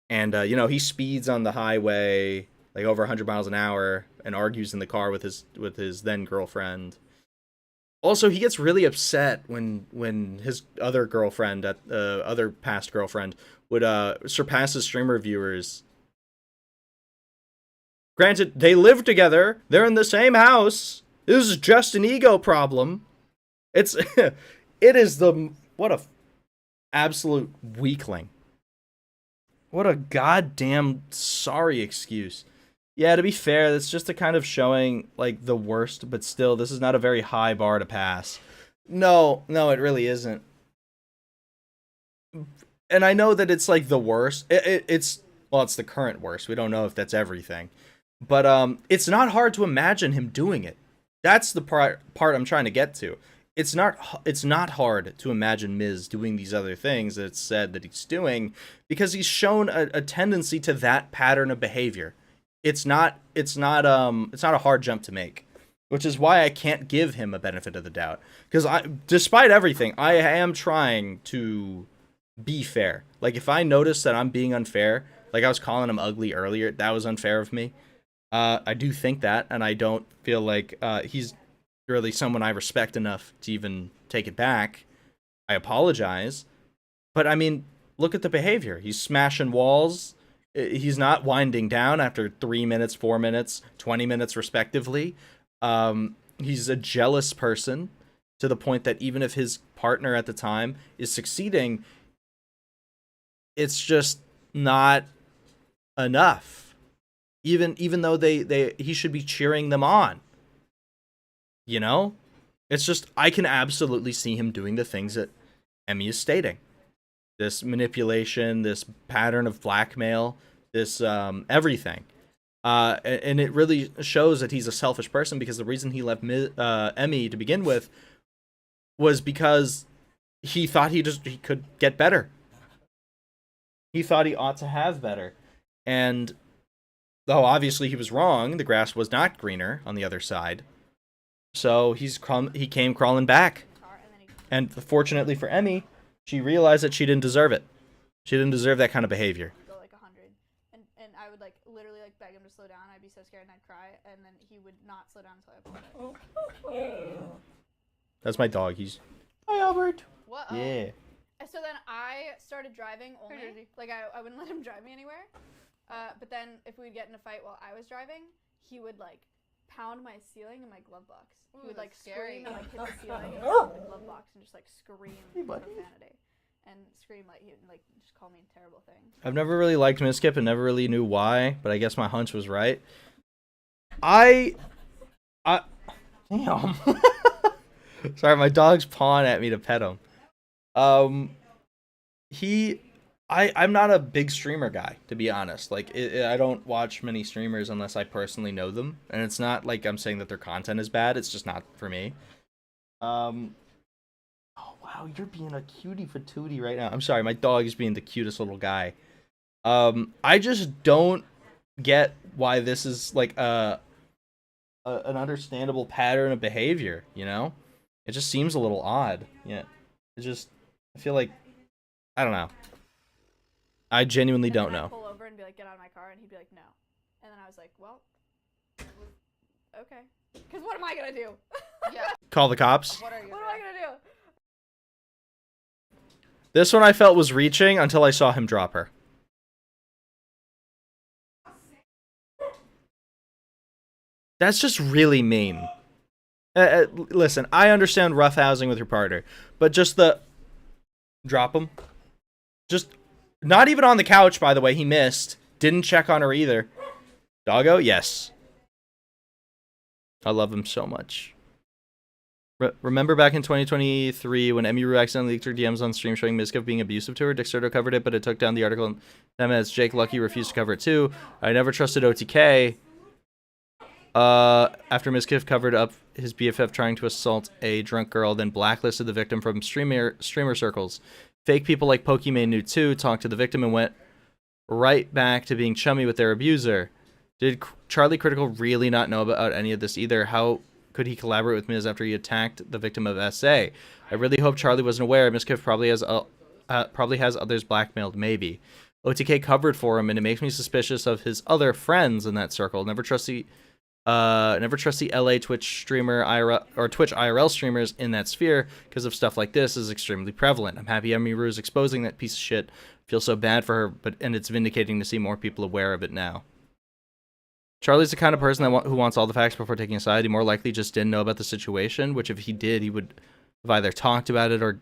And you know, he speeds on the highway like over 100 miles an hour and argues in the car with his then girlfriend. Also, he gets really upset when his other girlfriend, other past girlfriend, would surpass his streamer viewers. Granted, they live together. They're in the same house. This is just an ego problem. It is what a absolute weakling. What a goddamn sorry excuse. Yeah, to be fair, that's just a kind of showing like the worst, but still, this is not a very high bar to pass. No, it really isn't. And I know that it's like the worst. It's the current worst. We don't know if that's everything. But it's not hard to imagine him doing it. That's the part I'm trying to get to. It's not hard to imagine Miz doing these other things that it's said that he's doing because he's shown a tendency to that pattern of behavior. It's not a hard jump to make, which is why I can't give him a benefit of the doubt. Because despite everything, I am trying to be fair. Like if I notice that I'm being unfair, like I was calling him ugly earlier, that was unfair of me. I do think that, and I don't feel like he's really someone I respect enough to even take it back. I apologize. But I mean, look at the behavior. He's smashing walls. He's not winding down after 3 minutes, 4 minutes, 20 minutes respectively. He's a jealous person to the point that even if his partner at the time is succeeding, it's just not enough. Even though he should be cheering them on. You know? It's just, I can absolutely see him doing the things that Emmy is stating. This manipulation, this pattern of blackmail, this everything. And it really shows that he's a selfish person because the reason he left Emmy to begin with was because he thought he could get better. He thought he ought to have better. And though obviously he was wrong, the grass was not greener on the other side. So he came crawling back. And fortunately for Emmy, she realized that she didn't deserve it. She didn't deserve that kind of behavior.
Go like 100, and I would like literally like beg him to slow down. I'd be so scared and I'd cry, and then he would not slow down until I applauded.
That's my dog. He's hi Albert.
What?
Yeah.
So then I started driving only. Like I wouldn't let him drive me anywhere. But then if we'd get in a fight while I was driving, he would like pound my ceiling in my glove box. He would like scream and like hit the ceiling in the glove box and just like scream profanity and scream like he would like just call me terrible things.
I've never really liked Miskip and never really knew why, but I guess my hunch was right. I damn. Sorry, my dog's pawing at me to pet him. I'm not a big streamer guy, to be honest. Like, I don't watch many streamers unless I personally know them. And it's not like I'm saying that their content is bad. It's just not for me. Oh, wow, you're being a cutie patootie right now. I'm sorry, my dog is being the cutest little guy. I just don't get why this is, like, an understandable pattern of behavior, you know? It just seems a little odd. Yeah. I feel like, I don't know. I genuinely don't know.
I'd pull over and be like, get out of my car, and he'd be like, no. And then I was like, well, okay. Because what am I gonna do? Yeah.
Call the cops.
What am I gonna do?
This one I felt was reaching until I saw him drop her. That's just really mean. Listen, I understand roughhousing with your partner, but just the drop him. Just not even on the couch, by the way. He missed. Didn't check on her either. Doggo, yes. I love him so much. Remember back in 2023 when Emmy Rue accidentally leaked her DMs on stream showing Mizkif being abusive to her? Dexerto covered it, but it took down the article in 10 minutes. Jake Lucky refused to cover it too. I never trusted OTK. After Mizkif covered up his BFF trying to assault a drunk girl, then blacklisted the victim from streamer circles. Fake people like Pokimane knew too, talked to the victim and went right back to being chummy with their abuser. Did Charlie Critical really not know about any of this either? How could he collaborate with Miz after he attacked the victim of SA? I really hope Charlie wasn't aware. Miskiff probably has others blackmailed, maybe. OTK covered for him, and it makes me suspicious of his other friends in that circle. Never trust the LA Twitch streamer IRL, or Twitch IRL streamers in that sphere, because of stuff like this is extremely prevalent. I'm happy Emiru is exposing that piece of shit. Feel so bad for her, and it's vindicating to see more people aware of it now. Charlie's the kind of person who wants all the facts before taking a side. He more likely just didn't know about the situation, which if he did, he would have either talked about it or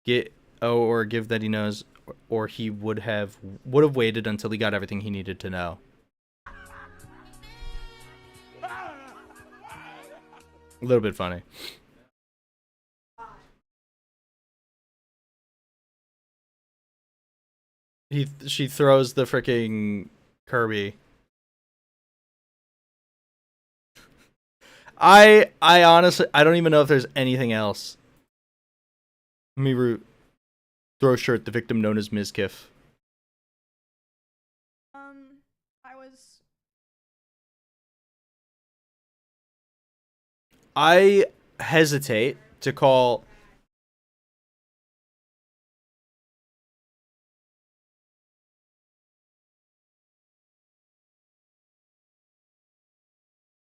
give that he knows, or he would have waited until he got everything he needed to know. A little bit funny. She throws the freaking Kirby. I honestly, I don't even know if there's anything else. Miru throw shirt, the victim known as Mizkiff. I hesitate to call.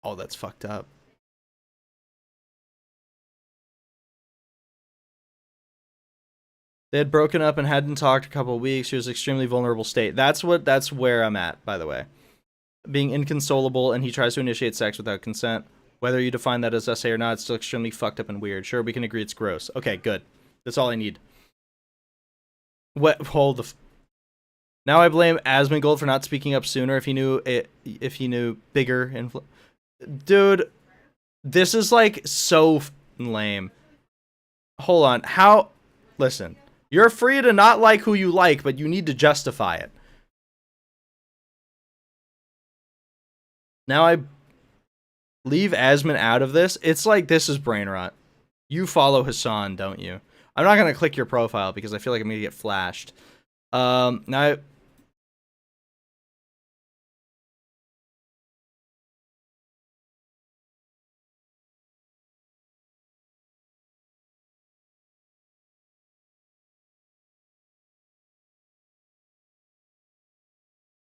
Oh, that's fucked up. They had broken up and hadn't talked a couple of weeks. She was in an extremely vulnerable state. That's where I'm at, by the way. Being inconsolable, and he tries to initiate sex without consent. Whether you define that as SA or not, it's still extremely fucked up and weird. Sure, we can agree it's gross. Okay, good. That's all I need. What? Hold the. Now I blame Asmongold for not speaking up sooner. If he knew bigger influence. Dude, this is like so lame. Hold on. How? Listen, you're free to not like who you like, but you need to justify it. Now I leave Asmon out of this. It's like this is brain rot. You follow Hassan, don't you? I'm not gonna click your profile because I feel like I'm gonna get flashed. Now.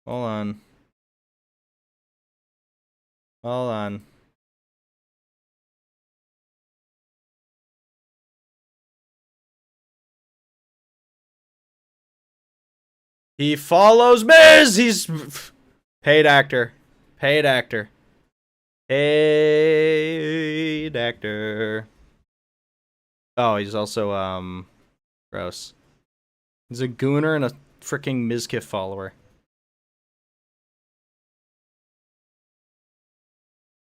Hold on. Hold on. He follows Miz! He's paid actor. Paid actor. Paid actor. Oh, he's also, gross. He's a gooner and a freaking Mizkiff follower.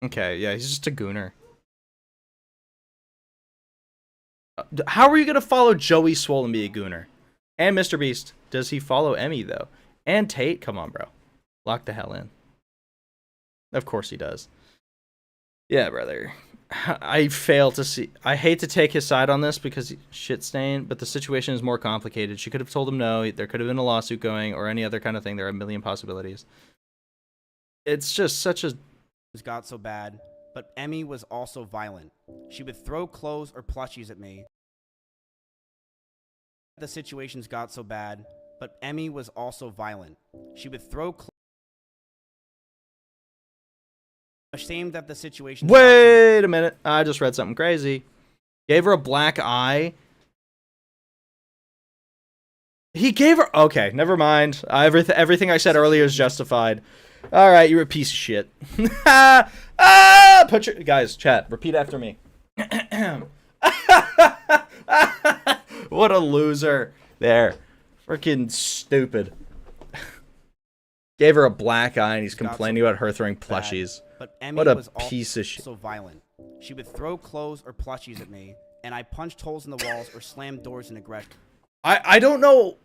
Okay, yeah, he's just a gooner. How are you gonna follow Joey Swole and be a gooner? And Mr. Beast. Does he follow Emmy, though? And Tate? Come on, bro. Lock the hell in. Of course he does. Yeah, brother. I fail to see. I hate to take his side on this because shit stain, but the situation is more complicated. She could have told him no. There could have been a lawsuit going or any other kind of thing. There are a million possibilities. It's just such a...
got so bad, but Emmy was also violent. She would throw clothes or plushies at me. The situations got so bad, but Emmy was also violent. She would throw ashamed that the situation.
Wait a minute. I just read something crazy. Gave her a black eye. He gave her... Okay, never mind. Everything I said earlier is justified. All right, you're a piece of shit. Put your... Guys, chat. Repeat after me. What a loser. There. Freaking stupid. Gave her a black eye and he's complaining about her throwing plushies.
But Emmy
what a
was
piece of shit.
So violent. She would throw clothes or plushies at me, and I punched holes in the walls or slammed doors in aggression.
I don't know.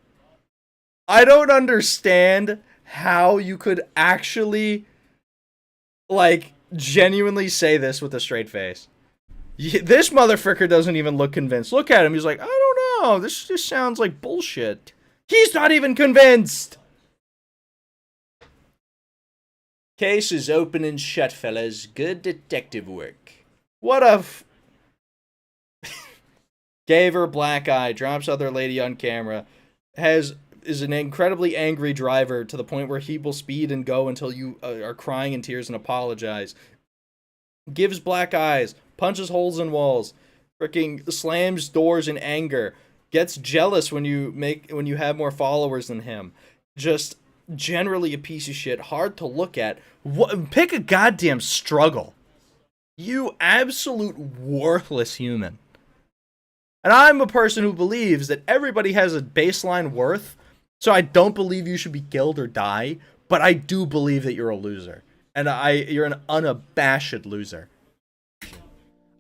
I don't understand how you could actually, like, genuinely say this with a straight face. This motherfucker doesn't even look convinced. Look at him. He's like, I don't know. This just sounds like bullshit. He's not even convinced. Case is open and shut, fellas. Good detective work. What a gave her black eye, drops other lady on camera, is an incredibly angry driver to the point where he will speed and go until you are crying in tears and apologize. Gives black eyes, punches holes in walls, freaking slams doors in anger, gets jealous when you have more followers than him. Just generally a piece of shit, hard to look at. Pick a goddamn struggle. You absolute worthless human. And I'm a person who believes that everybody has a baseline worth, so I don't believe you should be killed or die, but I do believe that you're a loser. And you're an unabashed loser.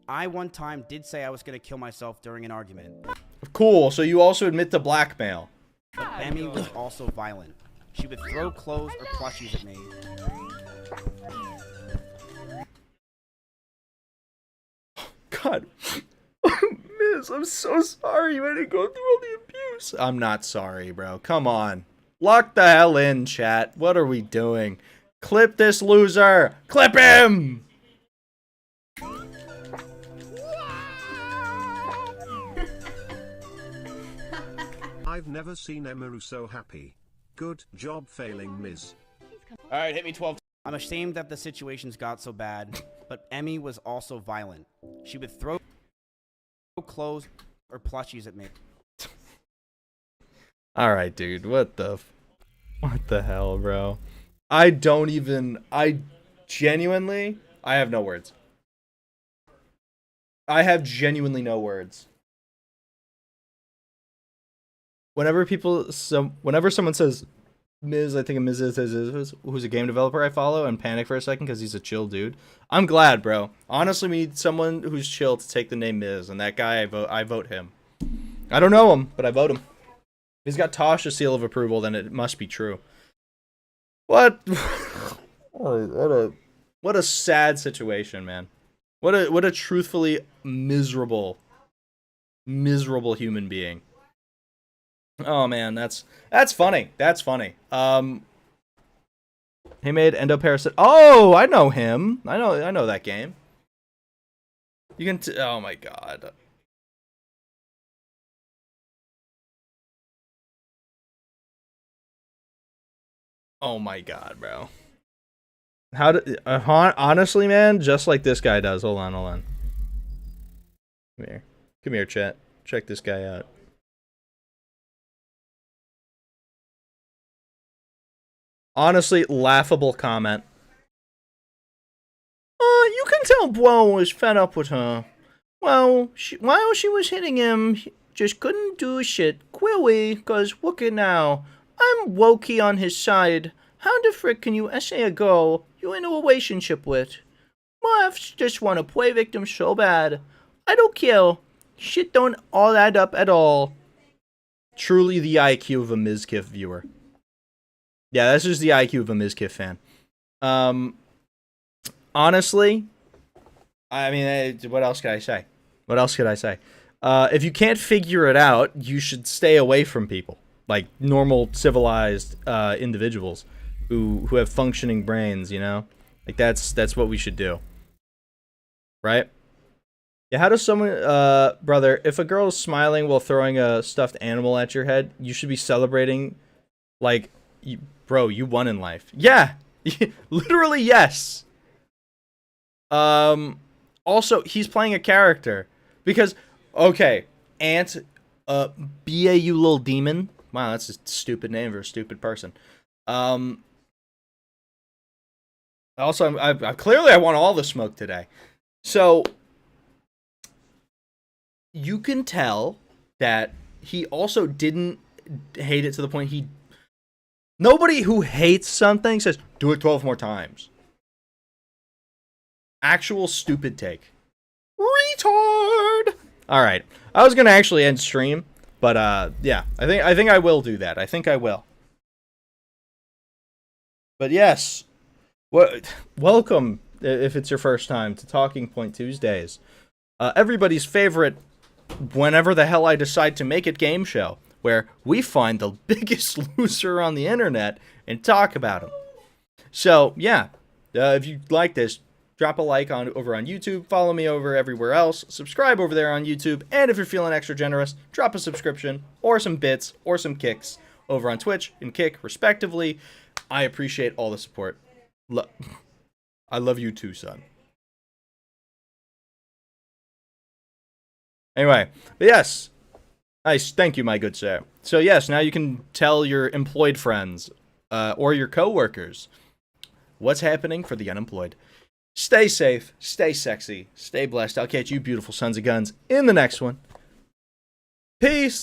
I one time did say I was going to kill myself during an argument.
Cool, so you also admit to blackmail.
But Emmy was also violent. She would throw clothes or plushies at me.
God. Miz, I'm so sorry you had to go through all the abuse. I'm not sorry, bro. Come on. Lock the hell in, chat. What are we doing? Clip this loser. Clip him!
I've never seen Emaru so happy. Good job failing, Miz.
Alright, hit me 12. I'm ashamed that the situations got so bad, but Emmy was also violent. She would throw clothes or plushies at me.
Alright, dude. What the hell, bro? I genuinely, I have no words. I have genuinely no words. Whenever someone says Miz, I think Miz is who's a game developer I follow, and panic for a second because he's a chill dude. I'm glad, bro. Honestly, we need someone who's chill to take the name Miz, and that guy, I vote him. I don't know him, but I vote him. If he's got Tasha's seal of approval, then it must be true. What? What a sad situation, man. What a truthfully miserable human being. Oh man, that's funny. That's funny. He made Endoparasite. Oh, I know him. I know that game. You can oh my god. Oh my god, bro. How do honestly, man, just like this guy does. Hold on. Come here, chat. Check this guy out. Honestly, laughable comment. You can tell Bro was fed up with her. Well, while she was hitting him, he just couldn't do shit. Quilly, cause look at now. I'm wokey on his side. How the frick can you essay a girl you're in a relationship with? Moths just want to play victim so bad. I don't care. Shit don't all add up at all. Truly the IQ of a Mizkif viewer. Yeah, that's just the IQ of a Mizkif fan. Honestly, I mean, what else could I say? If you can't figure it out, you should stay away from people. Like normal, civilized individuals who have functioning brains, you know? Like, that's what we should do. Right? Yeah, how does someone... brother, if a girl is smiling while throwing a stuffed animal at your head, you should be celebrating, like... Bro, you won in life. Yeah! Literally, yes! Also, he's playing a character. Because, okay, Ant, B.A. you little demon. Wow, that's a stupid name for a stupid person. Also, I clearly I want all the smoke today. So, you can tell that he also didn't hate it to the point he... Nobody who hates something says, do it 12 more times. Actual stupid take. Retard! Alright. I was gonna actually end stream, but yeah. I think I will do that. I think I will. But yes. Welcome, if it's your first time, to Talking Point Tuesdays. Everybody's favorite, whenever the hell I decide to make it, game show, where we find the biggest loser on the internet and talk about him. So, yeah. If you like this, drop a like over on YouTube. Follow me over everywhere else. Subscribe over there on YouTube. And if you're feeling extra generous, drop a subscription or some bits or some kicks over on Twitch and Kick, respectively. I appreciate all the support. I love you too, son. Anyway, but yes. Nice. Thank you, my good sir. So yes, now you can tell your employed friends or your coworkers what's happening for the unemployed. Stay safe, stay sexy, stay blessed. I'll catch you beautiful sons of guns in the next one. Peace.